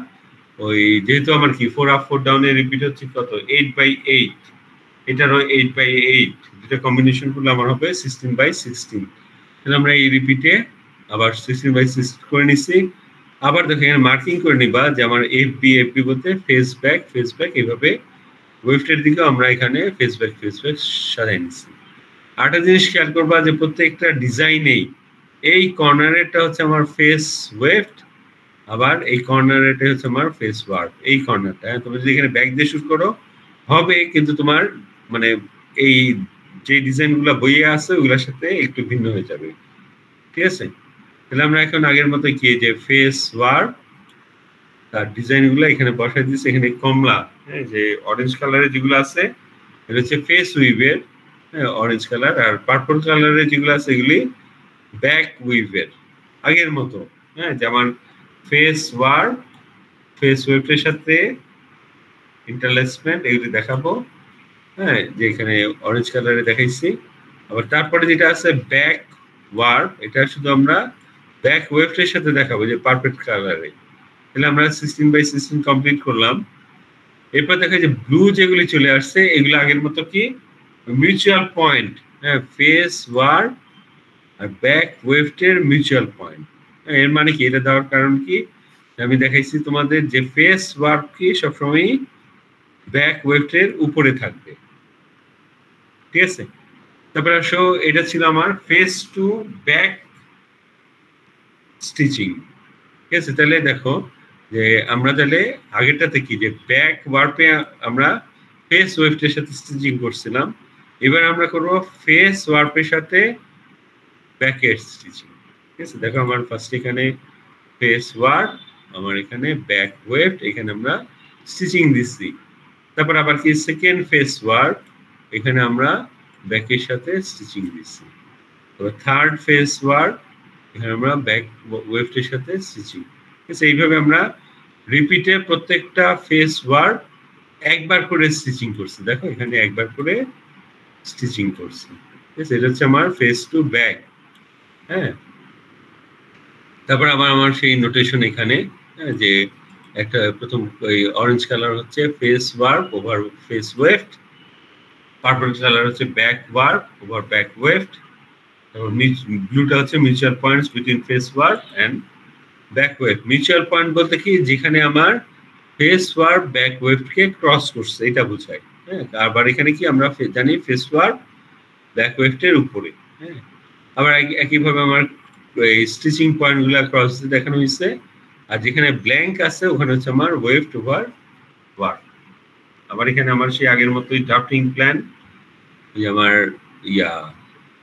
A: ওই যেহেতু আমার কি 4 আপ 4 ডাউনের রিপিট হচ্ছে কত 8/8, এটারও 8/8, দুটো কম্বিনেশন করলে আমার হবে 16/16। তাহলে আমরা এই রিপিটে আবার 16/16 করে নিচ্ছি। আবার দেখো এখানে মার্কিং করে নিবা যে আমার এফবি বলতে ফেস ব্যাক এইভাবে ওয়েভটের দিকে আমরা এখানে ফেস ব্যাক সাজাই নিচ্ছি। আরেকটা জিনিস খেয়াল করবা যে প্রত্যেকটা ডিজাইনেই এই কর্নারেরটা হচ্ছে আমার ফেস ওয়েভট, আবার এই কর্নারেরটা হচ্ছে আমার ফেস ওয়ার্প। এই কর্নারটা তুমি যদি এখানে ব্যাক দিয়ে শুট করো হবে, কিন্তু তোমার মানে এই যে ডিজাইনগুলো বইয়ে আছে ওগুলোর সাথে একটু ভিন্ন হয়ে যাবে। ঠিক আছে, তাহলে আমরা এখন আগের মতো কি যে ফেস ওয়ার্প তার ডিজাইনগুলো এখানে বসাই দিচ্ছি। এখানে কমলা, হ্যাঁ, যে অরেঞ্জ কালারের যেগুলো আছে এটা হচ্ছে ফেস উইভের, হ্যাঁ, অরেঞ্জ কালার। আর পার্পল কালারের যেগুলো আছে এগুলি ব্যাক উইভের আগের মতো। হ্যাঁ, যেমন ফেস ওয়ার্প ফেস ওয়েভের সাথে ইন্টারলেসমেন্ট এগুলি দেখাবো। হ্যাঁ, যে এখানে অরেঞ্জ কালারে দেখাইছি। আবার তারপরে যেটা আছে ব্যাক ওয়ার্প, এটা শুধু আমরা ব্যাক ওয়েভের সাথে দেখাবো যে পারফেক্ট কালারে। তাহলে আমরা 16/16 কমপ্লিট করলাম। এরপর দেখা যায় ব্লু যেগুলি চলে আসছে এগুলো আগের মতো কি মিউচুয়াল পয়েন্ট। হ্যাঁ, ফেস ওয়ার্প আর ব্যাক ওয়েভের মিউচুয়াল পয়েন্ট। এর মানে কি, এটা দেওয়ার কারণ কি আমি দেখাইছি তোমাদের যে ফেস ওয়ার্প কি সবসময় ব্যাক ওয়েভের উপরে থাকবে। ঠিক আছে, তারপরে আসো এটা ছিল আমার ফেস টু ব্যাক স্টিচিং। ঠিক আছে, তাহলে দেখো যে আমরা তাহলে আগেরটাতে কি যে ব্যাক ওয়ার্পে আমরা ফেস ওয়েভের সাথে স্টিচিং করছিলাম, এবার আমরা করবো ফেস ওয়ার্পের সাথে ব্যাকের স্টিচিং। ঠিক আছে, দেখো আমার ফার্স্ট এখানে ফেস ওয়ার্প, আমার এখানে ব্যাক ওয়েভ, এখানে আমরা স্টিচিং দিচ্ছি। তারপর আবার কি সেকেন্ড ফেস ওয়ার্প, এখানে আমরা ব্যাকের সাথে স্টিচিং দিচ্ছি। তারপর থার্ড ফেস ওয়ার্প, এখানে আমরা ব্যাক ওয়েভের সাথে স্টিচিং। ঠিক আছে, এইভাবে আমরা রিপিটে প্রত্যেকটা ফেস ওয়ার্প একবার করে স্টিচিং করছি। দেখো এখানে একবার করে স্টিচিং করছি। ঠিক আছে, এটা হচ্ছে আমার ফেস টু ব্যাক। হ্যাঁ, তারপর আবার আমার সেই নোটেশন এখানে, হ্যাঁ, যে একটা প্রথম ওই অরেঞ্জ কালার হচ্ছে face warp over face weaved, purple colour হচ্ছে back warp over back weaved, তারপর ব্লুটা হচ্ছে mutual points between face warp and back weave. Mutual point বলতে কি যেখানে আমার ফেস ওয়ার্প ব্যাক ওয়েভকে ক্রস করছে এটা বোঝায়। হ্যাঁ, আবার এখানে কি আমরা জানি ফেস ওয়ার্প ব্যাক ওয়েভের উপরে। হ্যাঁ, আবার একইভাবে আমার এই স্টিচিং পয়েন্টগুলো ক্রস দেখানো হয়েছে। আর যেখানে ব্ল্যাঙ্ক আছে ওখানে হচ্ছে আমার ওয়েভ ওভার ওয়ার্প। আবার এখানে আমার সেই আগের মতোই ড্রাফটিং প্ল্যান, আমার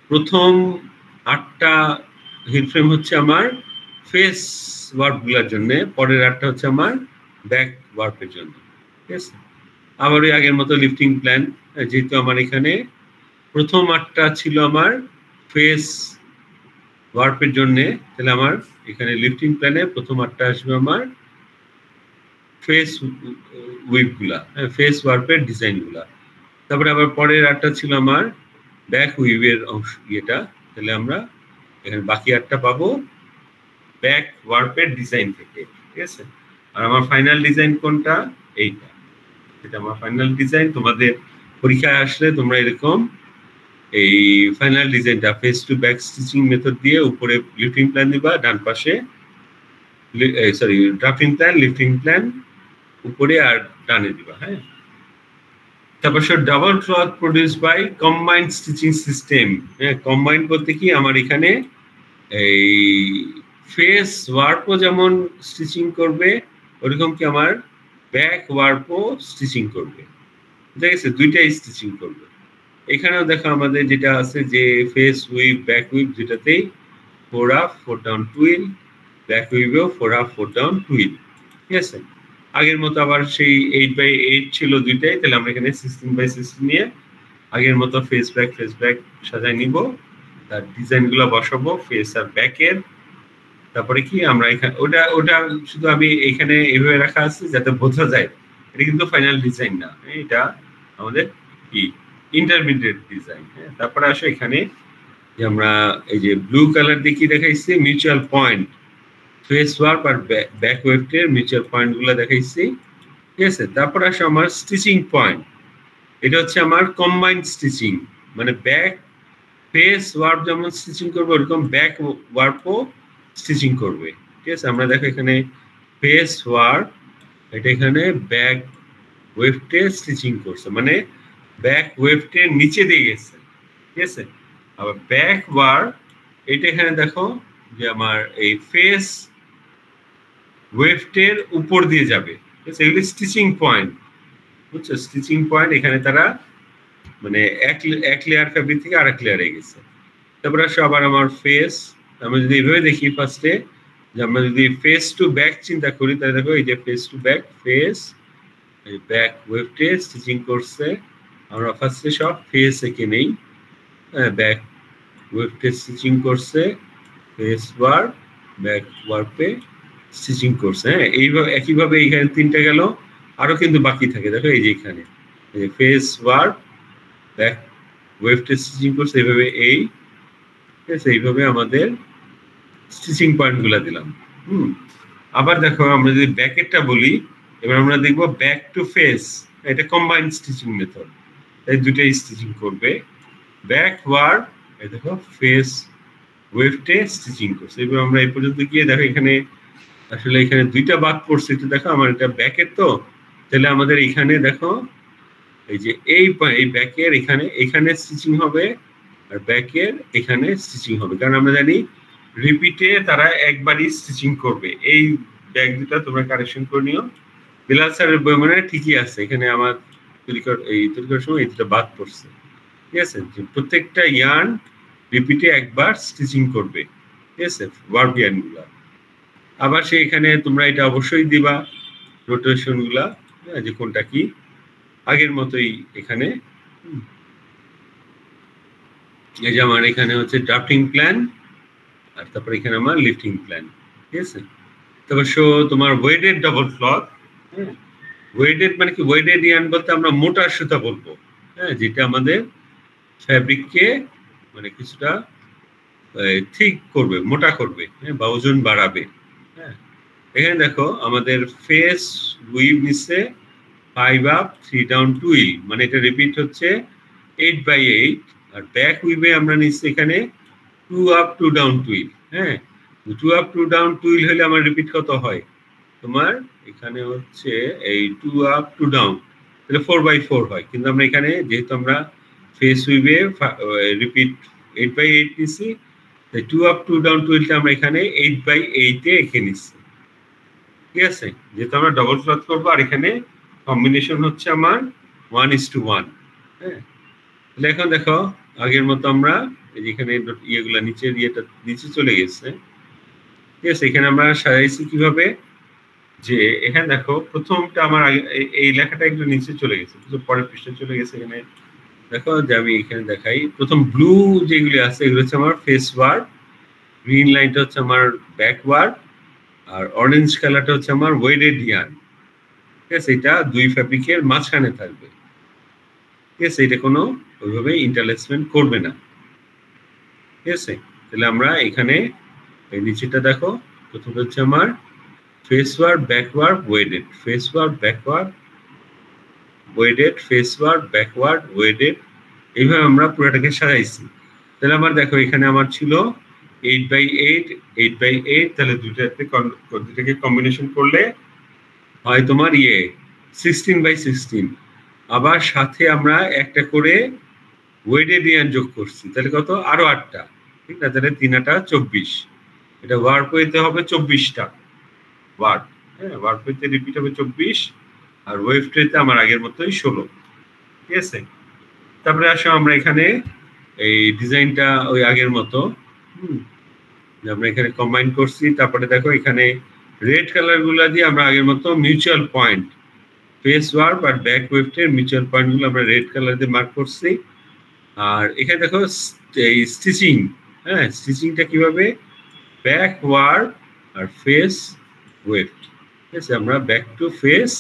A: প্রথম 8টা হিট ফ্রেম হচ্ছে আমার ফেস ওয়ার্পগুলোর জন্য, পরের আটটা হচ্ছে আমার ব্যাক ওয়ার্পের জন্য। ঠিক আছে, আবার ওই আগের মতো লিফটিং প্ল্যান, যেহেতু আমার এখানে প্রথম আটটা ছিল আমার ফেস ওয়ার্পের জন্য, তাহলে আমার এখানে লিফটিং প্ল্যানে প্রথম আটটা আসবে আমার ফেস উইভগুলা, ফেস ওয়ার্পের ডিজাইনগুলা। তারপরে আবার পরের আটটা ছিল আমার ব্যাক উইভের অংশ ইয়েটা, তাহলে আমরা এখানে বাকি আটটা পাবো ব্যাক ওয়ার্পের ডিজাইন থেকে। ঠিক আছে, আর আমার ফাইনাল ডিজাইন কোনটা? এইটা, এটা আমার ফাইনাল ডিজাইন। তোমাদের পরীক্ষায় আসলে তোমরা এরকম এই ফাইনাল ডিজাইনটা face to back stitching method দিয়ে উপরে লিফটিং প্ল্যান দিবা, ডান পাশে sorry drafting plan, lifting plan উপরে আর ডানে দিবা। হ্যাঁ, তারপর double cloth produce by combined stitching system. হ্যাঁ, কম্বাইন্ড বলতে কি আমার এখানে এই ফেস ওয়ার্পও যেমন স্টিচিং করবে, ওরকম কি আমার ব্যাক ওয়ার্পও স্টিচিং করবে। ঠিক আছে, দুইটাই স্টিচিং করবে। এখানেও দেখো আমাদের যেটা আছে যে ফেস উইভ ব্যাক উইভ যেটাতেই 4 আপ 4 ডাউন টুইল, ব্যাক উইভেও 4 আপ 4 ডাউন টুইল। ঠিক আছে, আগের মতো আবার সেই 8x8 ছিল দুইটাই, তাহলে আমরা এখানে 16x16 নিয়ে আগের মতো ফেস ব্যাক সাজাই নিব, তার ডিজাইনগুলো বসাবো ফেস আর ব্যাকের। তারপরে কি আমরা এখানে ওটা শুধু আমি এখানে এইভাবে রাখা আছে যাতে বোঝা যায় এটা কিন্তু ফাইনাল ডিজাইন না, এটা আমাদের কি ইন্টারমিডিয়েট ডিজাইন। হ্যাঁ, তারপরে আসো এখানে যে আমরা এই যে ব্লু কালার দিয়ে কি দেখাইছি, মিউচুয়াল পয়েন্ট ফেস ওয়ার্প আর ব্যাক ওয়েফটের মিউচুয়াল পয়েন্ট গুলো দেখাইছি। ঠিক আছে, তারপর আসো আমার স্টিচিং পয়েন্ট, এটা হচ্ছে আমার কম্বাইন্ড স্টিচিং, মানে ব্যাক ফেস ওয়ার্প যেমন স্টিচিং করবে ওরকম ব্যাক ওয়ার্পও স্টিচিং করবে। ঠিক আছে, আমরা দেখো এখানে ফেস ওয়ার্প, এটা এখানে ব্যাক ওয়েফটে স্টিচিং করছে, মানে ব্যাক ওয়েফটের নিচে দিয়ে গেছে। ঠিক আছে, আবার ব্যাক ওয়ার্প এটা এখানে দেখো যে আমার এই ফেস ওয়েফটের উপর দিয়ে যাবে। ঠিক আছে, এগুলি স্টিচিং পয়েন্ট, বুঝছো? স্টিচিং পয়েন্ট এখানে তারা মানে এক লেয়ার ফ্যাব্রিক থেকে আরেক লেয়ারে গেছে। তারপরে আসো আবার আমার ফেস, আমরা যদি এইভাবে দেখি ফার্স্টে যে আমরা যদি ফেস টু ব্যাক চিন্তা করি, তাহলে দেখো এই যে face to back, face back ওয়েফটে স্টিচিং করছে, আমরা ফার্স্টে সব ফেস এঁকে নেই, ব্যাক ওয়েফটে স্টিচিং করছে, ফেস ওয়ার্প ব্যাক ওয়ার্পে স্টিচিং করছে। হ্যাঁ, এইভাবে একইভাবে এখানে তিনটা গেল, আরো কিন্তু বাকি থাকে। দেখো এই যে এখানে ফেস ওয়ার্প ব্যাক ওয়েফটে স্টিচিং করছে, এইভাবে এই ঠিক আছে, এইভাবে আমাদের স্টিচিং পয়েন্ট গুলা দিলাম। আবার দেখো আমরা যদি ব্যাকেটটা বলি, এবার আমরা দেখবো ব্যাক টু ফেস, এটা কম্বাইন্ড স্টিচিং মেথড, এই দুটাই স্টিচিং করবে। ব্যাক ওয়ার্প এই দেখো ফেস ওয়েফটে স্টিচিং করছে। এবার আমরা এই পর্যন্ত গিয়ে দেখো এখানে আসলে এখানে দুইটা বাদ পড়ছে, এটা দেখো আমার এটা ব্যাকের, তো তাহলে আমাদের এখানে দেখো এই যে এই ব্যাকের এখানে স্টিচিং হবে আর ব্যাকের এখানে স্টিচিং হবে, কারণ আমরা জানি রিপিটে তারা একবারই স্টিচিং করবে। এই ব্যাক দুটা তোমরা কারেকশন করে নিও, বিলাল স্যারের বই মানে ঠিকই আছে, এখানে আমার তৈরি করার সময় এই দুটা বাদ পড়ছে। ঠিক আছে, প্রত্যেকটা ইয়ার্ন রিপিটে একবার স্টিচিং করবে। ঠিক আছে, ওয়ার্প ইয়ার্ন গুলা। আবার এখানে তোমরা এটা অবশ্যই দিবা রোটেশন গুলা, যে কোনটা কি, আগের মতোই এখানে এই যে আমার এখানে হচ্ছে ড্রাফটিং প্ল্যান, আর তারপর এখানে আমার লিফটিং প্ল্যান। ঠিক আছে, তারপর তোমার ওয়েডেড ডাবল ক্লথ। হ্যাঁ, ওয়েডেড মানে কি, ওয়েডেড ইয়ার্ন বলতে আমরা মোটা সুতা বলবো, হ্যাঁ, যেটা আমাদের ফ্যাব্রিককে মানে কিছুটা ঠিক করবে, মোটা করবে, হ্যাঁ, বা ওজন বাড়াবে। হ্যাঁ, এখানে দেখো আমাদের ফেস উইভ নিচ্ছে 5 আপ 3 ডাউন টুইল, মানে এটা রিপিট হচ্ছে 8x8, আর ব্যাক উইভে আমরা নিচ্ছি এখানে 2 আপ 2 ডাউন টুইল। হ্যাঁ, 2 আপ 2 ডাউন টুইল হলে আমার রিপিট কত হয়, তোমার এখানে হচ্ছে এই 2 আপ 2 ডাউন, তাহলে 4x4 হয়, কিন্তু আমরা এখানে যেহেতু আমরা ফেস উইভে রিপিট 8x8 নিচ্ছি, 2 আপ 2 ডাউন টুইলটা আমরা এখানে 8x8 এ এঁকে নিচ্ছি। ঠিক আছে, যেহেতু আমরা ডবল ক্লথ করবো, আর এখানে কম্বিনেশন হচ্ছে আমার 1:1। হ্যাঁ, এখন দেখো আগের মতো আমরা যেখানে ইয়েগুলা নিচের ইয়েটা নিচে চলে গেছে, ঠিক আছে। এখানে আমরা সাজাইছি কিভাবে, যে এখানে দেখো প্রথমটা আমার এই লেখাটা একটু নিচে চলে গেছে, পরের পৃষ্ঠে চলে গেছে। এখানে দেখো যে আমি এখানে দেখাই, প্রথম ব্লু যেগুলি আছে এগুলো হচ্ছে আমার ফেস ওয়ার্ড, গ্রিন লাইনটা হচ্ছে আমার ব্যাক ওয়ার্ড, আর অরেঞ্জ কালারটা হচ্ছে আমার ওয়েডেড ইয়ার্ন, ঠিক আছে। এটা দুই ফ্যাব্রিকের মাঝখানে থাকবে, ঠিক আছে। এটা কোনো ওইভাবে ইন্টারলেসমেন্ট করবে না, ঠিক আছে। তাহলে আমরা এখানে এই নিচেটা দেখো, প্রথমটা হচ্ছে আমার face ward backward weaved, face ward backward weaved, face ward backward weaved, এইভাবে আমরা পুরোটাকে সাজাইছি। তাহলে আমার দেখো এখানে আমার ছিল 8x8 8x8, তাহলে দুটাকে কম্বিনেশন করলে হয় তোমার 16x16, আবার সাথে আমরা একটা করে ওয়েডেড ইয়ার্ন যোগ করছি, তাহলে কত আরো 8টা, ঠিক না। তাহলে 3 8 24, এটা ওয়ার্প হইতে হবে 24টা ওয়ার্ড, হ্যাঁ। ওয়ার্প হইতে রিপিট হবে 24, আর ওয়েভ ট্রেতে আমার আগের মতোই 16, ঠিক আছে। তারপরে আসো আমরা এখানে এই ডিজাইনটা ওই আগের মতো আমরা এখানে কম্বাইন করছি। তারপরে দেখো এখানে রেড কালার গুলা দিয়ে আমরা আগের মতো মিউচুয়াল পয়েন্ট, ফেস ওয়ার্প আর ব্যাক ওয়েভটের মিউচুয়াল পয়েন্ট গুলো আমরা রেড কালার দিয়ে মার্ক করছি। আর এখানে দেখো এই স্টিচিং, হ্যাঁ, স্টিচিংটা কিভাবে, ব্যাক ওয়ার্প আর ফেস ওয়েভ, ঠিক আছে। আমরা back to face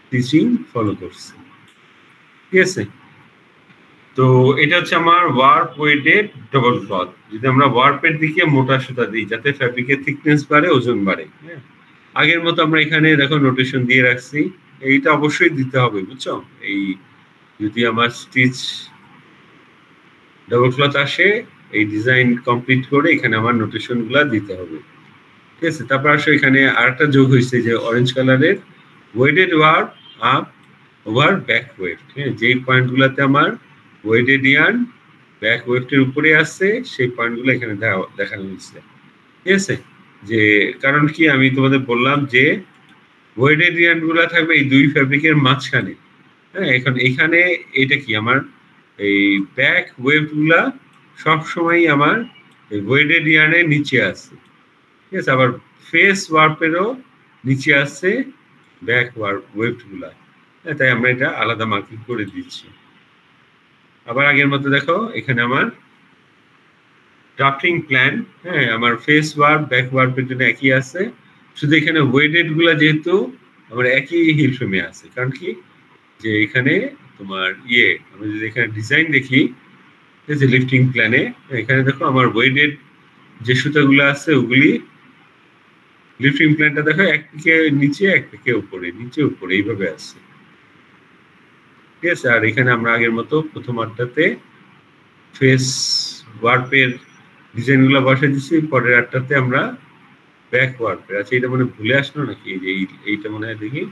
A: stitching follow করছি, ঠিক আছে। তো এটা হচ্ছে আমার ওয়ার্প ওয়েডেড ডবল ক্লথ। যদি আমরা ওয়ার্পের দিকে মোটা সুতা দিই যাতে ফ্যাব্রিকের থিকনেস বাড়ে, ওজন বাড়ে, হ্যাঁ। আগের মতো আমরা এখানে দেখো নোটেশন দিয়ে রাখছি, এইটা অবশ্যই দিতে হবে, বুঝছো। এই যদি আমার স্টিচ ডবল ক্লথ আসে, এই ডিজাইন কমপ্লিট করে এখানে আমার নোটেশন গুলা দিতে হবে, ঠিক আছে। তারপর আসো এখানে আরেকটা যোগ হয়েছে যে অরেঞ্জ কালারের weaved warp up over back weave, হ্যাঁ। যেই পয়েন্ট গুলাতে আমার ওয়েডেড ইয়ার্ন ব্যাক ওয়েভটের উপরে আসছে সেই পয়েন্টগুলো এখানে দেখানো হয়েছে, ঠিক আছে। যে কারণ কি আমি তোমাদের বললাম যে ওয়েডেড ইয়ার্ন গুলা থাকবে এই দুই ফ্যাব্রিকের মাঝখানে, হ্যাঁ। এখন এখানে এটা কি আমার এই ব্যাক ওয়েভ গুলা সবসময় আমার ওয়েডেড ইয়ার্নের নিচে আছে, ঠিক আছে। আবার ফেস ওয়ার্পেরও নিচে আসছে ব্যাক ওয়েভ গুলা, তাই আমরা এটা আলাদা মার্কিং করে দিচ্ছি। আবার আগের মতো দেখো এখানে আমার ড্রাফটিং প্ল্যান, হ্যাঁ, আমার ফেস ওয়ার্প ব্যাক ওয়ার্পের জন্য একই আছে, শুধু এখানে ওয়েডেড গুলা যেহেতু আমার একই হিল ফ্রেমে আছে। কারণ কি যে এখানে তোমার আমি যদি এখানে ডিজাইন দেখি, ঠিক আছে, লিফটিং প্ল্যানে এখানে দেখো আমার ওয়েডেড যে সুতাগুলো আছে ওগুলি লিফটিং প্ল্যানটা দেখো একদিকে নিচে একদিকে উপরে, নিচে উপরে এইভাবে আছে, ঠিক আছে। আর এখানে আমরা আগের মতো প্রথম আটটাতে ফেস ওয়ার্পের ডিজাইন গুলো বসে দিচ্ছি, পরের আটটাতে আমরা ব্যাক ওয়ার্পের। আচ্ছা, এটা মানে ভুলে আসলো নাকি, এই যে এইটা মনে হয় দেখি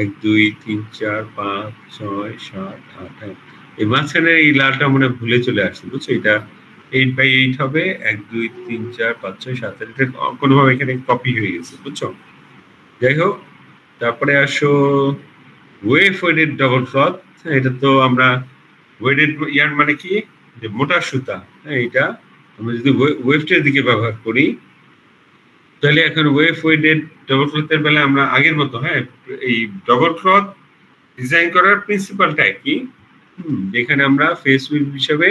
A: 1 2 3 4 5 6 7 8 এই মাঝখানে এই লালটা মনে ভুলে চলে আসছে, বুঝছো। এটা 8x8 হবে, 1 2 3 4 5 6 7 এটা কোনোভাবে এখানে কপি হয়ে গেছে, বুঝছো। যাই হোক, তারপরে আসো ওয়েভ ওয়েডেড ডবল ক্লথ, এটা তো আমরা ওয়েডেড ইয়ার্ন মানে কি যে মোটা সুতা, হ্যাঁ। এটা আমরা যদি ওয়েভটের দিকে ব্যবহার করি তাহলে এখন ওয়েভ ওয়েডেড ডবল ক্লথের বেলা আমরা আগের মতো, হ্যাঁ, এই ডবল ক্লথ ডিজাইন করার প্রিন্সিপালটা একই, যেখানে আমরা ফেস উইভ হিসেবে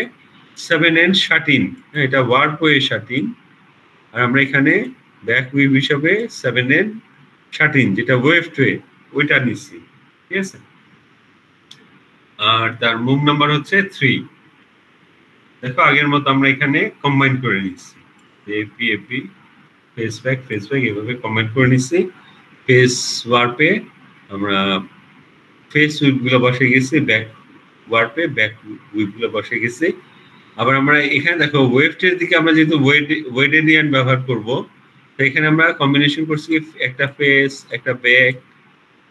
A: 7N শাটিন, হ্যাঁ, এটা ওয়ার্প ওয়ে শাটিন, আর আমরা এখানে ব্যাক উইভ হিসেবে 7N শাটিন যেটা ওয়েভ ট্রে ওইটা নিচ্ছি, ঠিক আছে। আর তার মুভ নাম্বার হচ্ছে 3। দেখো আগের মতো আমরা এখানে কম্বাইন করে নিচ্ছি, এপি এপি ফেস ব্যাক এভাবে কম্বাইন করে নিচ্ছি। ফেস ওয়ার্পে আমরা ফেস উইপ গুলো বসে গেছি, ব্যাক ওয়ার্পে ব্যাক উইপ গুলো বসে গেছি। আবার আমরা এখানে দেখো ওয়েভটের দিকে আমরা যেহেতু ওয়েডেড ইয়ার্ন ব্যবহার করব, তো এখানে আমরা কম্বিনেশন করছি একটা ফেস একটা ব্যাক,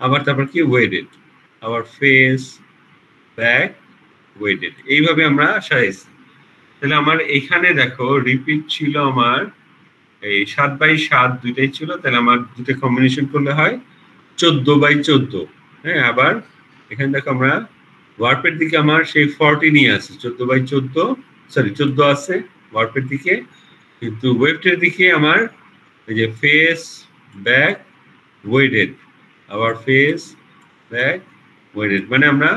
A: আবার তারপর কি ওয়েডেড, আবার ফেস ব্যাক ওয়েডেড, এইভাবে আমরা সাজাইছি। তাহলে আমার এখানে দেখো রিপিট ছিল আমার এই 7x7 দুইটাই ছিল, তাহলে আমার দুটো কম্বিনেশন করলে হয় 14x14, হ্যাঁ। আবার এখানে দেখো আমরা ওয়ার্পের দিকে আমার সেই 14ই আছে, 14/14, সরি 14 আছে ওয়ার্পের দিকে, কিন্তু ওয়েফটের দিকে আমার এই যে ফেস ব্যাক ওয়েডেড, আবার ফেস ব্যাক ওয়েডেড, মানে আমরা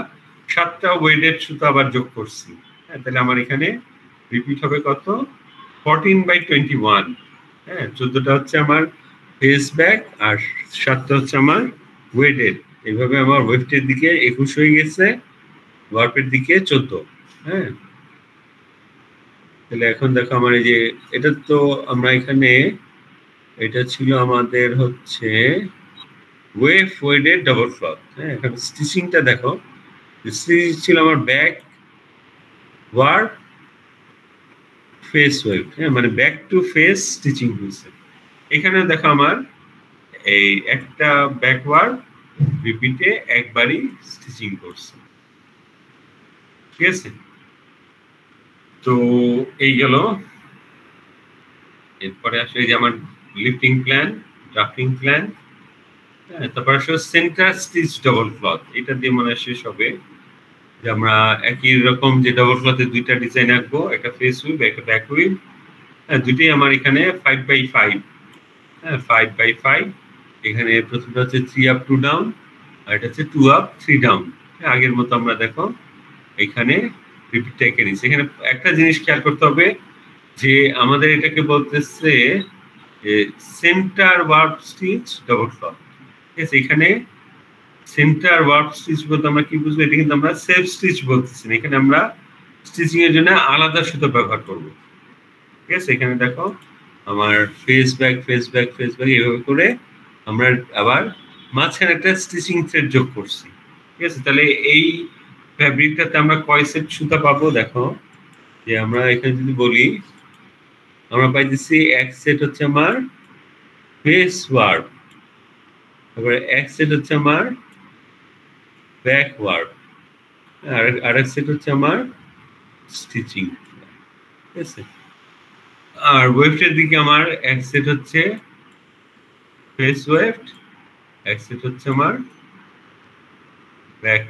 A: 7টা ওয়েডেড সুতা আবার যোগ করছি। হ্যাঁ, তাহলে আমার এখানে রিপিট হবে কত? 14/21। হ্যাঁ, 14টা হচ্ছে আমার ফেস ব্যাক আর 7টা হচ্ছে আমার ওয়েডেড। এইভাবে আমার ওয়েফটের দিকে 21 হয়ে গেছে, ওয়ার্পের দিকে 14। হ্যাঁ, তাহলে এখন দেখো আমার এই যে এটা তো আমরা এখানে, এটা ছিল আমাদের হচ্ছে ওয়েভ ওয়েডেড ডাবল ক্লথ। হ্যাঁ, এখানে স্টিচিংটা দেখো, স্টিচিং ছিল আমার ব্যাক ওয়ার্প ফেস ওয়েভ। হ্যাঁ, মানে ব্যাক টু ফেস স্টিচিং হয়েছে। এখানে দেখো আমার এই একটা ব্যাকওয়ার্ড রিপিটে একবারই স্টিচিং করছে। ঠিক আছে, তো এই গেল। এরপরে আসলে যে আমার লিফটিং প্ল্যান, ড্রাফটিং প্ল্যান, হ্যাঁ, তারপর আসলে সেন্টার স্টিচ ডাবল ক্লথ, এটা দিয়ে মনে হয় শেষ হবে। যে আমরা একই রকম যে ডাবল ক্লথের দুইটা ডিজাইন আঁকবো, একটা ফেস উইভ একটা ব্যাক উইভ। হ্যাঁ, দুইটাই আমার এখানে 5/5। হ্যাঁ, 5/5। এখানে প্রথমটা হচ্ছে 3 up 2 down, আর এটা হচ্ছে 2 up 3 down। আগের মতো আমরা দেখো এখানে রিপিটটা এঁকে নিচ্ছি। এখানে একটা জিনিস খেয়াল করতে হবে যে আমাদের এটাকে বলতেছে centre warp stitch double cloth. ঠিক আছে, এখানে সেন্টার ওয়ার্প স্টিচ বলতে আমরা কি বুঝবো? এটা কিন্তু আমরা সেলফ স্টিচ বলতেছি না, এখানে আমরা স্টিচিং এর জন্য আলাদা সুতো ব্যবহার করব। ঠিক আছে, এখানে দেখো আমার face back face back face back এইভাবে করে আমরা আবার মাঝখানে একটা স্টিচিং থ্রেড যোগ করছি। ঠিক আছে, তাহলে এই ফ্যাব্রিকটাতে আমরা কয় সেট সুতা পাবো? দেখো যে আমরা এখানে যদি বলি, আমরা পাইতেছি এক সেট হচ্ছে আমার ফেস ওয়ার্প, তারপরে এক সেট হচ্ছে আমার ব্যাক ওয়ার্প, আর এক সেট হচ্ছে আমার স্টিচিং। ঠিক আছে, আর ওয়েফটের দিকে আমার এক সেট হচ্ছে ফেস ওয়েফট, এক সেট হচ্ছে আমার ব্যাক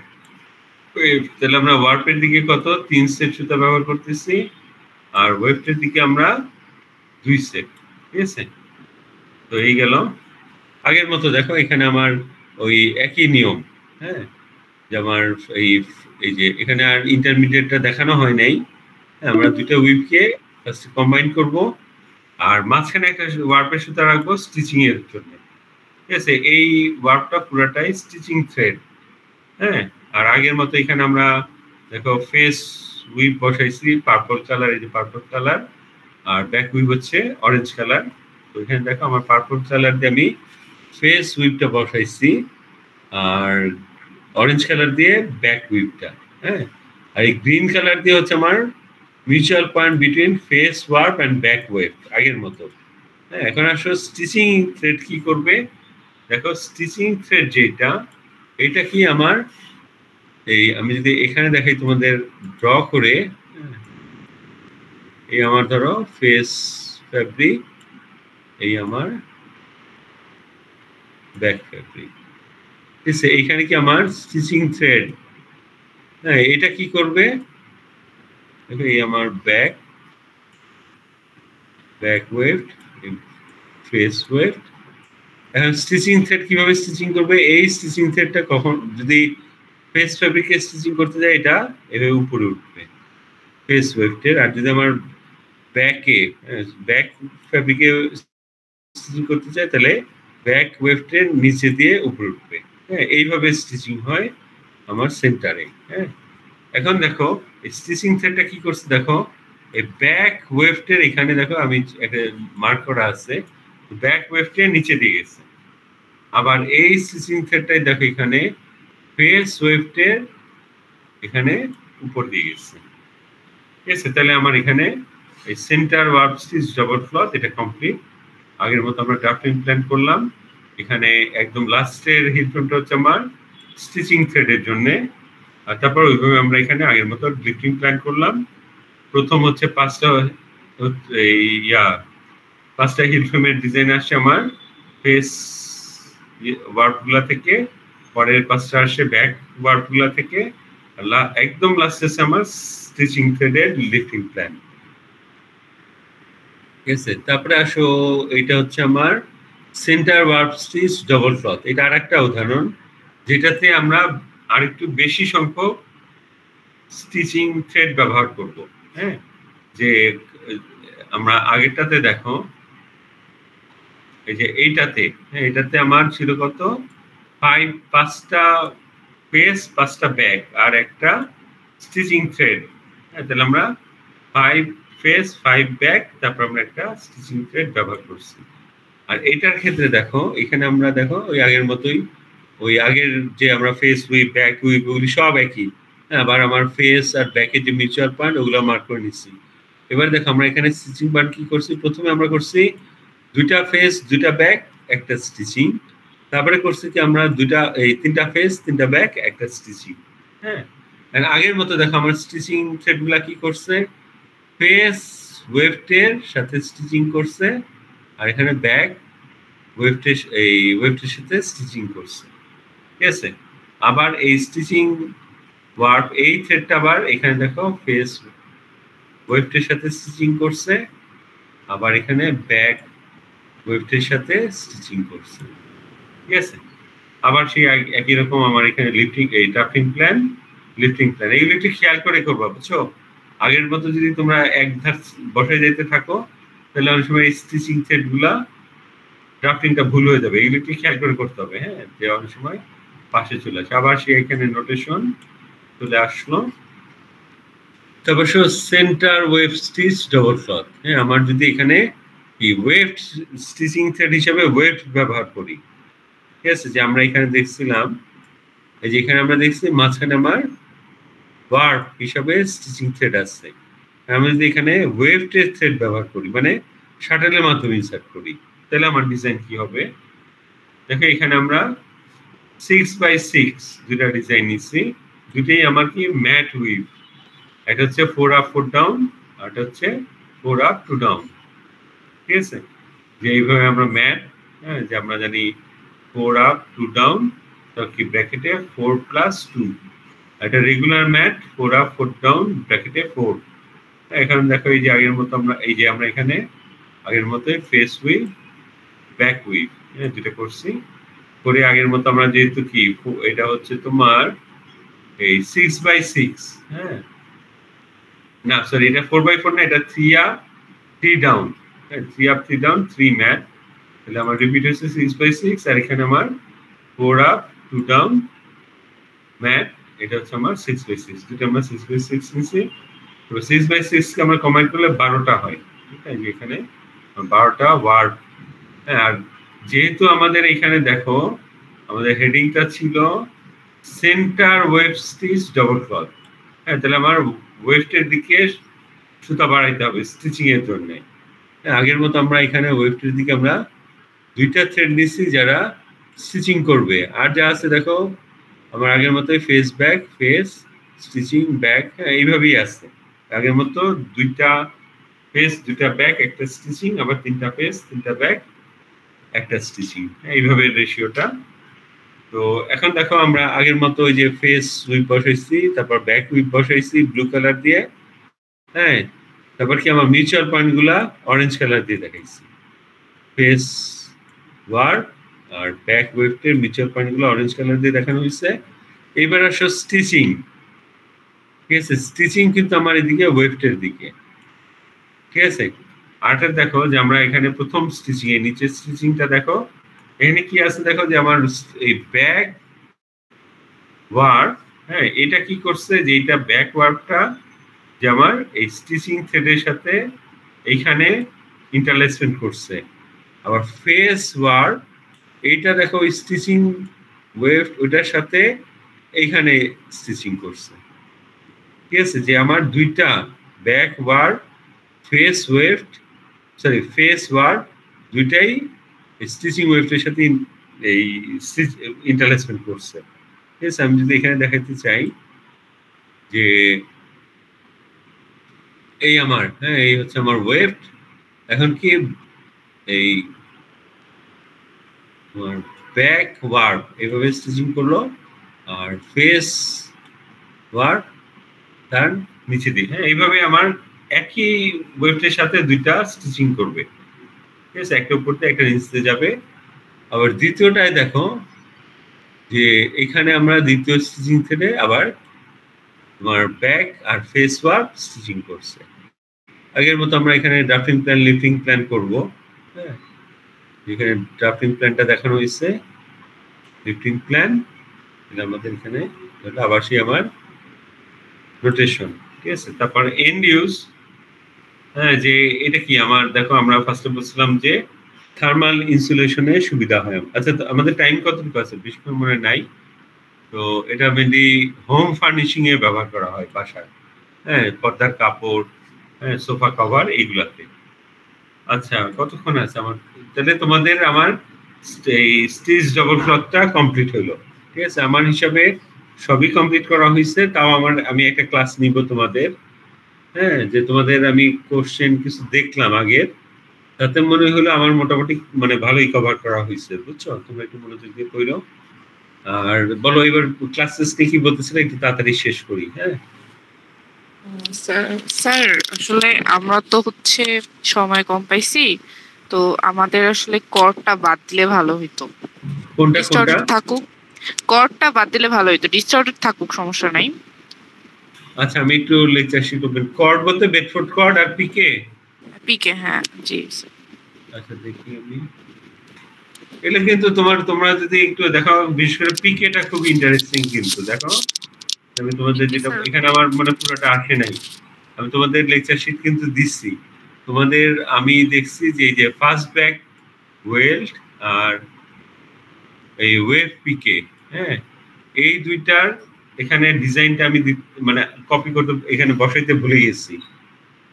A: ওয়েফট। তাহলে আমরা ওয়ার্পের দিকে কত? 3 সেট সুতা ব্যবহার করতেছি, আর ওয়েফটের দিকে আমরা 2 সেট। ঠিক আছে, তো এই গেল। আগের মতো দেখো এখানে আমার ওই একই নিয়ম। হ্যাঁ, যে আমার এই যে এখানে আর ইন্টারমিডিয়েটটা দেখানো হয় নাই। আমরা দুইটা উইভকে ফার্স্ট কম্বাইন করব, আর মাঝখানে একটা ওয়ার্পের সুতা রাখবো স্টিচিং এর জন্য। ঠিক আছে, এই ওয়ার্পটা পুরোটাই স্টিচিং থ্রেড। হ্যাঁ, আর আগের মতো এখানে আমরা দেখো ফেস উইভ বসাইছি পার্পল কালার, এই যে পার্পল কালার, আর ব্যাক উইভ হচ্ছে অরেঞ্জ কালার। তো এখানে দেখো আমার পার্পল কালার দিয়ে আমি ফেস উইভটা বসাইছি, আর অরেঞ্জ কালার দিয়ে ব্যাক উইভটা। হ্যাঁ, আর এই গ্রিন কালার দিয়ে হচ্ছে আমার mutual point between face warp and back wave, আগের মতো। হ্যাঁ, এখন আসলে স্টিচিং থ্রেড কি করবে? দেখো স্টিচিং থ্রেড যেটা, এটা কি আমার এই আমি যদি এখানে দেখাই তোমাদের ড্র করে, এই আমার ধরো ফেস ফ্যাব্রিক, এই আমার ব্যাক ফ্যাব্রিক। ঠিক আছে, এইখানে কি আমার স্টিচিং থ্রেড। হ্যাঁ, এটা কি করবে? দেখো এই আমার ব্যাক ওয়েভড, ফেস ওয়েভড। এখন স্টিচিং থ্রেড কিভাবে স্টিচিং করবে? এই স্টিচিং থ্রেডটা কখন যদি ফেস ফ্যাব্রিকে স্টিচিং করতে যায়, এটা এভাবে উপরে উঠবে ফেস ওয়েভটের, আর যদি আমার ব্যাক ফ্যাব্রিকে স্টিচিং করতে চাই তাহলে ব্যাক ওয়েভটের নিচে দিয়ে উপরে উঠবে। হ্যাঁ, এইভাবে স্টিচিং হয় আমার সেন্টারে। হ্যাঁ, এখন দেখো স্টিচিং থ্রেডটা কি করছে, দেখো এই ব্যাক ওয়েভটের এখানে দেখো আমি একটা মার্ক করা আছে, ব্যাক ওয়েভটের নিচে দিয়ে গেছে। আবার এই স্টিচিং থ্রেডটাই দেখো এখানে ফেস ওয়েভটের এখানে উপর দিয়ে গেছে। ঠিক আছে, তাহলে আমার এখানে এই centre warp stitch double cloth এটা কমপ্লিট। আগের মতো আমরা ড্রাফটিং প্ল্যান করলাম। এখানে একদম লাস্টের হিল ফ্রমটা হচ্ছে আমার স্টিচিং থ্রেডের জন্য, আর তারপর ওইভাবে আমরা এখানে আগের মতো লিফটিং প্ল্যান করলাম। প্রথম হচ্ছে 5টা হিল ফ্রেমের ডিজাইন আসছে আমার ফেস ওয়ার্পগুলা থেকে, পরের 5টা আসে ব্যাক ওয়ার্পগুলা থেকে, একদম লাস্টে আছে আমার স্টিচিং থ্রেডের লিফটিং প্ল্যান। ঠিক আছে, তারপরে আসো এটা হচ্ছে আমার centre warp stitch double cloth. এটা আর একটা উদাহরণ যেটাতে আমরা আরেকটু বেশি সংখ্যক স্টিচিং থ্রেড ব্যবহার করব। হ্যাঁ, যে আমরা আগেরটাতে দেখো এই যে এইটাতে, হ্যাঁ এটাতে আমার ছিল কত, 5টা পেস 5টা ব্যাক আর একটা স্টিচিং থ্রেড। হ্যাঁ, তাহলে আমরা 5 ফেস 5 ব্যাক, তারপর আমরা একটা স্টিচিং থ্রেড ব্যবহার করছি। আর এটার ক্ষেত্রে দেখো এখানে আমরা দেখো ওই আগের মতোই, ওই আগের যে আমরা ফেস উইপ ব্যাক উইপ ওগুলি সব একই। হ্যাঁ, আবার আমার ফেস আর ব্যাকের যে মিউচুয়াল পয়েন্ট ওগুলো মার্ক করে নিচ্ছি। এবার দেখো আমরা এখানে স্টিচিং পয়েন্ট কি করছি, প্রথমে আমরা করছি 2টা ফেস 2টা ব্যাক একটা স্টিচিং, তারপরে করছি কি আমরা 3টা ফেস 3টা ব্যাক একটা স্টিচিং। হ্যাঁ, আগের মতো দেখো আমার স্টিচিং থ্রেডগুলা কি করছে, ফেস ওয়েফটের সাথে স্টিচিং করছে আর এখানে ব্যাক ওয়েফটের সাথে স্টিচিং করছে। ঠিক আছে, আবার এই স্টিচিং ওয়ার্প এই থ্রেডটা আবার এখানে দেখো ফেস ওয়েফটের সাথে স্টিচিং করছে, আবার এখানে ব্যাক ওয়েফটের সাথে স্টিচিং করছে। ঠিক আছে, আবার সেই একই রকম আমার এখানে লিফটিং এই ড্রাফটিং প্ল্যান এইগুলো একটু খেয়াল করে করবা, বুঝছো? আগের মতো যদি তোমরা এক ধার বসে যেতে থাকো তাহলে অনেক সময় স্টিচিং থ্রেডগুলা ড্রাফটিংটা ভুল হয়ে যাবে, এগুলো একটু খেয়াল করে করতে হবে। হ্যাঁ, যে অনেক সময় পাশে চলে আসে। আবার সে এখানে নোটেশন চলে আসলো। তারপর centre wave stitch double cloth. হ্যাঁ, আমার যদি এখানে কি ওয়েভ স্টিচিং থ্রেড হিসেবে ওয়েভ ব্যবহার করি, ঠিক আছে, যে আমরা এখানে দেখছিলাম এই যে এখানে আমরা দেখছি মাঝখানে আমার ওয়ার্প হিসাবে স্টিচিং থ্রেড আছে। আমি যদি এখানে ওয়েভটের থ্রেড ব্যবহার করি মানে শাটলের মাধ্যমে ইনসার্ট করি, তাহলে আমার ডিজাইন কি হবে দেখো। এখানে আমরা 6x6 দুটা ডিজাইন নিচ্ছি, দুটেই আমার কি ম্যাট উইভ। এটা হচ্ছে 4 আপ 4 ডাউন আর এটা হচ্ছে 4 আপ 2 ডাউন। ঠিক আছে, যে এইভাবে আমরা ম্যাট, হ্যাঁ, যে আমরা জানি 4 আপ 2 ডাউন তার কি ব্র্যাকেটে 4 + 2, এটা রেগুলার ম্যাট 4 আপ 4 ডাউন ব্র্যাকেটে 4। এখানে দেখো এই যে আগের মতো আমরা এখানে আগের মতো ফেস উইভ ব্যাক উইভ, হ্যাঁ, যেটা করছি করে আগের মতো আমরা যেহেতু কি এটা হচ্ছে তোমার এই 6x6, হ্যাঁ না সরি এটা 4x4 না, এটা 3 up 3 down, 3 up 3 down 3 matt. তাহলে আমার রিপিট হচ্ছে 6x6 আর এখানে আমার 4 আপ 2 ডাউন ম্যাট, এটা হচ্ছে আমার 6x6। যেটা আমরা 6x6 নিছি, তো 6x6 কে আমরা কম্বাইন করলে 12টা হয়। ঠিক আছে, এখানে 12টা ওয়ার্ড। হ্যাঁ, আর যেহেতু আমাদের এখানে দেখো আমাদের হেডিংটা ছিল centre wave stitch double cloth, হ্যাঁ, তাহলে আমার ওয়েভটের দিকে সুতা বাড়াইতে হবে স্টিচিং এর জন্য। আগের মতো আমরা এখানে ওয়েভটের দিকে আমরা 2টা থ্রেড নিচ্ছি যারা স্টিচিং করবে, আর যা আছে দেখো আমার আগের মতোই face back face stitching back, হ্যাঁ এইভাবেই আছে আগের মতো 2টা ফেস 2টা ব্যাক একটা স্টিচিং, আবার 3টা ফেস 3টা ব্যাক একটা স্টিচিং, এইভাবে রেশিওটা। তো এখন দেখো আমরা আগের মতো ওই যে ফেস উইপ বসাইছি, তারপর ব্যাক উইপ বসাইছি ব্লু কালার দিয়ে, হ্যাঁ, তারপর কি আমার মিউচুয়াল পয়েন্ট গুলা অরেঞ্জ কালার দিয়ে দেখাইছি। ফেস ওয়ার আর ব্যাক ওয়েভটের মিউচুয়াল পয়েন্ট গুলো অরেঞ্জ কালার দিয়ে দেখানো হয়েছে। এবার আসো স্টিচিং। ঠিক আছে, স্টিচিং কিন্তু আমার এদিকে ওয়েভটের দিকে। ঠিক আছে, আরটা দেখো যে আমরা এখানে প্রথম স্টিচিং এর নিচে স্টিচিংটা দেখো এখানে কি আছে, দেখো যে আমার এই ব্যাক ওয়ার্ক, হ্যাঁ, এটা কি করছে যে এটা ব্যাক ওয়ার্কটা যে আমার এই স্টিচিং থ্রেডের সাথে এইখানে ইন্টারলেসমেন্ট করছে। আবার ফেস ওয়ার্ক এইটা দেখো স্টিচিং ওয়েভ ওইটার সাথে এইখানে স্টিচিং করছে। ঠিক আছে, যে আমার 2টা back work face wave sorry face work দুইটাই স্টিচিং ওয়েভের সাথে এই ইন্টারলেসমেন্ট করছে। ঠিক আছে, আমি যদি এখানে দেখাতে চাই যে এই আমার, হ্যাঁ, এই হচ্ছে আমার ওয়েভ। এখন কি এই ব্যাক ওয়ার্ক এইভাবে স্টিচিং করলো আর ফেস ওয়ার্ক তার নিচে দিই। হ্যাঁ, এইভাবে আমার একই ওয়েবটার সাথে দুইটা স্টিচিং করবে। ঠিক আছে, একটা উপর দিয়ে একটা নিচে যাবে। আবার দ্বিতীয়টায় দেখো যে এখানে আমরা দ্বিতীয় স্টিচিং থেকে আবার তোমার ব্যাক আর ফেস ওয়ার্ক স্টিচিং করছে। আগের মতো আমরা এখানে ড্রাফটিং প্ল্যান লিফটিং প্ল্যান করব। হ্যাঁ, এখানে ড্রাফটিং প্ল্যানটা দেখানো হয়েছে, লিফটিং প্ল্যান আমাদের এখানে আবার সেই আমার রোটেশন। ঠিক আছে, তারপর এন্ড ইউজ। হ্যাঁ, যে এটা কি আমার দেখো আমরা ফার্স্টে বলছিলাম যে থার্মাল ইনসুলেশনের সুবিধা হয়। আচ্ছা, আমাদের টাইম কতটুকু আছে বেশিক্ষণ মনে নাই। তো এটা মেনলি হোম ফার্নিশিং এ ব্যবহার করা হয় বাসায়। হ্যাঁ, পর্দার কাপড়, হ্যাঁ, সোফা কভার এইগুলাতে। আচ্ছা, কতক্ষণ আছে আমার? তাহলে তোমাদের আমার এই স্টিচ ডাবল ক্লথটা কমপ্লিট হলো। ঠিক আছে, আমার হিসাবে সবই কমপ্লিট করা হয়েছে। তাও আমি একটা ক্লাস নিব তোমাদের। হ্যাঁ, যে তোমাদের আমি কোশ্চেন কিছু দেখলাম আগের, তাতে মনে হলো আমার মোটামুটি মানে ভালোই কভার করা হয়েছে। বুঝছো, তোমরা একটু মনোযোগ দিয়ে পড়ো। আর বলো এবার ক্লাস টেস্টে কি বলতেছিলে, একটু তাড়াতাড়ি শেষ করি। হ্যাঁ
C: স্যার, আসলে আমরা তো হচ্ছে সময় কম পাইছি, তো আমাদের আসলে করটা বাদ দিলে ভালো হইতো।
A: কোনটা
C: ডিস্টর্টেড থাকুক, করটা বাদ দিলে ভালো হইতো। ডিস্টর্টেড থাকুক, সমস্যা নাই।
A: আচ্ছা, আমি একটু লেকচার শিট করবেন। কর্ড বলতে বেডফোর্ড কর্ড আর পিকে।
C: পিকে, হ্যাঁ জি।
A: আচ্ছা, দেখি আমি এটা কিন্তু তোমরা যদি একটু দেখো, বিশেষ করে পিকেটা খুব ইন্টারেস্টিং। কিন্তু দেখো আমি তোমাদের যেটা এখানে আমার মানে পুরোটা আসে নাই, আমি তোমাদের লেকচার শিট কিন্তু দিচ্ছি তোমাদের। আমি দেখছি যে এই যে ফার্স্ট ব্যাক ওয়েল্ড আর এই ওয়েভ পিকে, হ্যাঁ, এই দুইটার এখানে ডিজাইনটা আমি মানে কপি করতে এখানে বসাইতে ভুলে গেছি।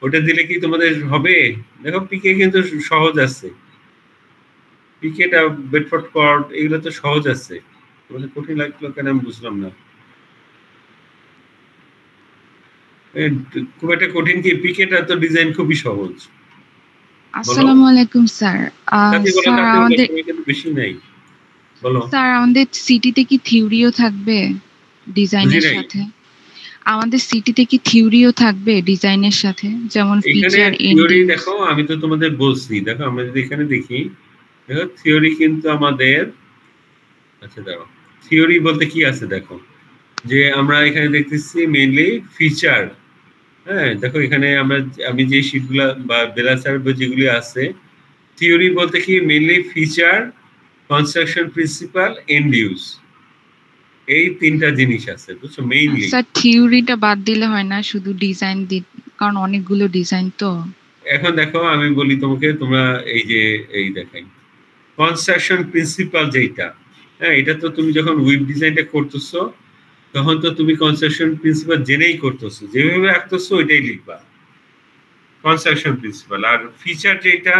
A: ওটা দিলে কি তোমাদের হবে? দেখো পিকে কিন্তু সহজ আছে, পিকেটা বেডফোর্ড কর্ড এগুলো তো সহজ আছে, তোমাদের কঠিন লাগলো কেন আমি বুঝলাম না। খুব একটা কঠিন কি? পিকেটা তো ডিজাইন খুবই সহজ।
B: আসসালামু আলাইকুম স্যার। স্যার আমাদের
A: বেশি নাই, বলো
B: স্যার আমাদের সিটিতে কি থিওরিও থাকবে ডিজাইনের সাথে? আমাদের সিটিতে কি থিওরিও থাকবে ডিজাইনের সাথে, যেমন ফিচার
A: থিওরি? দেখো আমি তো তোমাদের বলছি, দেখো আমরা যদি এখানে দেখি, দেখো থিওরি কিন্তু আমাদের, আচ্ছা দাঁড়াও, থিওরি বলতে কি আছে দেখো, যে আমরা এখানে দেখতেছি মেইনলি ফিচার। হ্যাঁ, দেখো এখানে আমি যে শীটগুলো বা বেলাসার যেগুলি আছে, থিওরি বলতে কি mainly feature, construction principle, and use, এই তিনটা জিনিস আছে, বুঝছো? মেইনলি
B: স্যার থিওরিটা বাদ দিলে হয় না, শুধু ডিজাইন কারণ অনেকগুলো ডিজাইন তো।
A: এখন দেখো আমি বলি তোমাকে, তোমরা এই দেখাই কনস্ট্রাকশন প্রিন্সিপাল যেটা, হ্যাঁ, এটা তো তুমি যখন ওয়েব ডিজাইনটা করতেছো তখন তো তুমি কনস্ট্রাকশন প্রিন্সিপাল জেনেই করতেছো, যেভাবে আঁকতেছো ওইটাই লিখবা কনস্ট্রাকশন প্রিন্সিপাল। আর ফিচার যেটা,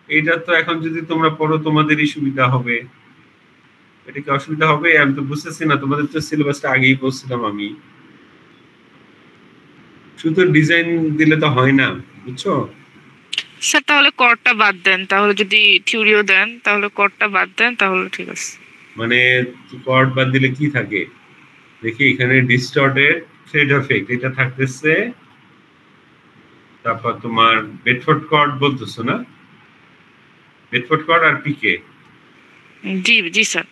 A: এটা তো এখন যদি তোমরা পড়ো তোমাদেরই সুবিধা হবে। এটা কি অসুবিধা হবে? আমি তো বুঝতেছি না, তোমাদের তো সিলেবাসটা আগেই পড়ছিলাম আমি। শুধু ডিজাইন দিলে তো হয় না, বুঝছো
C: স্যার? তাহলে করটা বাদ দেন, তাহলে যদি থিওরিও দেন তাহলে করটা বাদ দেন, তাহলে ঠিক আছে।
A: মানে কর্ড বাদ দিলে কি থাকে দেখি, এখানে ডিস্টর্টেড থ্রেড এফেক্ট এটা থাকতেছে। তারপর তোমার বেডফোর্ড কর্ড বলতেছো না? বেডফোর্ড কর্ড আর পিকে।
C: জি জি স্যার।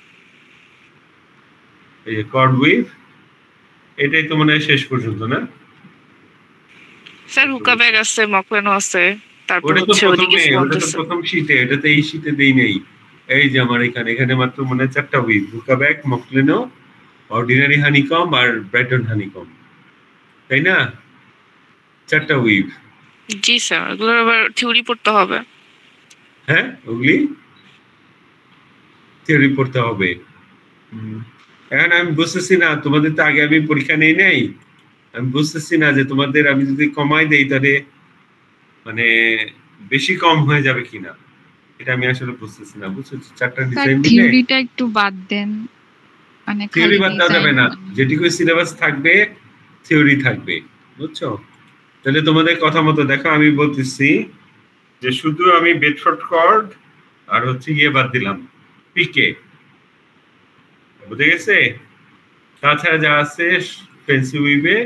A: এই যে কর্ড উইভ, এটাই তো মনে হয় শেষ পর্যন্ত না
C: স্যার? হুকা ব্যাগ আছে, মকলেনো আছে, তারপর
A: ওটা তো
C: হচ্ছে ওদিকে
A: ওটা তো প্রথম শীটে, এটাতে এই শীটে দেই নেই। এই যে আমার এখানে মাত্র মনে হয় 4টা উইভ, হুকা ব্যাগ, মকলেনো, অর্ডিনারি হানিকম আর ব্রাইটন হানিকম, তাই না? 4টা উইভ।
C: জি স্যার, এগুলোর আবার থিওরি পড়তে হবে।
A: হ্যাঁ, ওগুলি থিওরি পড়তে হবে। এখন আমি বুঝতেছি না, তোমাদের তো আগে আমি পরীক্ষা নেই নাই, আমি বুঝতেছি না যে তোমাদের আমি যদি কমাই দেই তাহলে মানে বেশি কম হয়ে যাবে কিনা, এটা আমি আসলে বুঝতেছি না। বুঝছো, 4টা ডিজাইন দিলে
B: থিওরিটা একটু বাদ দেন, মানে
A: থিওরি বাদ দেওয়া যাবে না, যেটুকু সিলেবাস থাকবে থিওরি থাকবে, বুঝছো? তাহলে তোমাদের কথা মতো দেখো আমি বলতেছি যে শুধু আমি বেডফোর্ড কর্ড আর হচ্ছে বাদ দিলাম, পিকে, বুঝে গেছে? তাছাড়া যা আছে পেন্সিল উইভে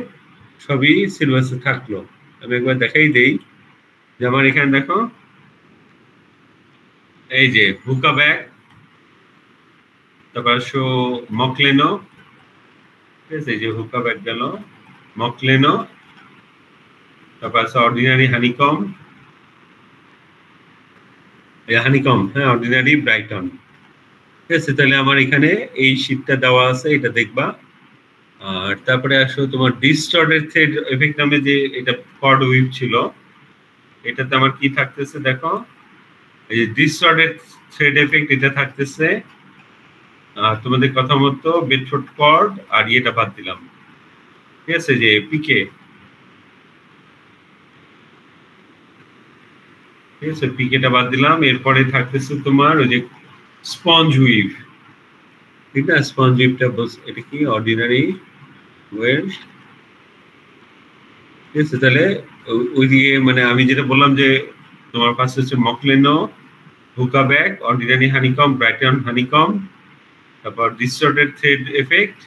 A: সবই সিলেবাসে থাকলো। আমি একবার দেখাই দেই যে আমার এখানে দেখো এই যে হুকা ব্যাগ, তারপর শো মকলেনো, ঠিক আছে, এই যে হুকা ব্যাগ গেল, মকলেনো, তারপর আছে অর্ডিনারি হানিকম, হানিকম, হ্যাঁ অর্ডিনারি ব্রাইটন, ঠিক আছে। তাহলে আমার এখানে এই শীটটা দেওয়া আছে, এটা দেখবা। আর তারপরে আসো তোমার ডিস্টর্টেড থ্রেড এফেক্ট নামে যে এটা কর্ড উইভ ছিল, এটাতে আমার কি থাকতেছে দেখো, এই যে ডিস্টর্টেড থ্রেড এফেক্ট এটা থাকতেছে। তোমাদের কথা মতো বেডফোর্ড কর্ড আর এটা বাদ দিলাম, ঠিক আছে, যে পিকে, ঠিক আছে, পিকেটা বাদ দিলাম। এরপরে থাকতেছে তোমার ওই যে স্পঞ্জ উইভ, ঠিক না, স্পঞ্জ উইভটা এটা কি অর্ডিনারি ওয়েভ, ঠিক আছে। তাহলে ওই দিকে মানে আমি যেটা বললাম যে তোমার পাশে হচ্ছে mock leno, huckaback, ordinary honeycomb, Brighton honeycomb, তারপর ডিস্টর্টেড থ্রেড এফেক্ট,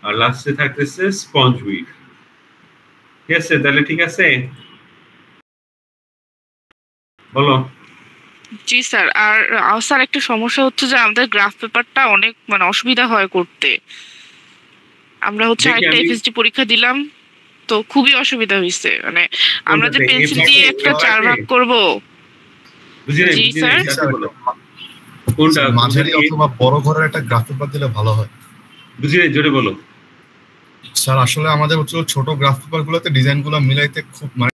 A: আর লাস্টে থাকতেছে স্পঞ্জ উইভ, ঠিক আছে। তাহলে ঠিক আছে, বলো।
C: জি স্যার। আর স্যার একটা সমস্যা হচ্ছে যে আমাদের গ্রাফ পেপারটা অনেক মানে অসুবিধা হয় করতে। আমরা হচ্ছে একটা এফএসডি পরীক্ষা দিলাম, তো খুবই অসুবিধা হয়েছে। মানে আমরা যে পেন্সিল দিয়ে একটা 4 ভাগ করব। জি স্যার।
D: কোনটা মাঝারি অথবা বড় ঘরের একটা গ্রাফ পেপার দিলে ভালো হয়?
A: বুঝিয়ে জোরে বলো।
D: স্যার আসলে আমাদের হচ্ছে ছোট গ্রাফ পেপার গুলোতে ডিজাইন গুলো মিলাইতে খুব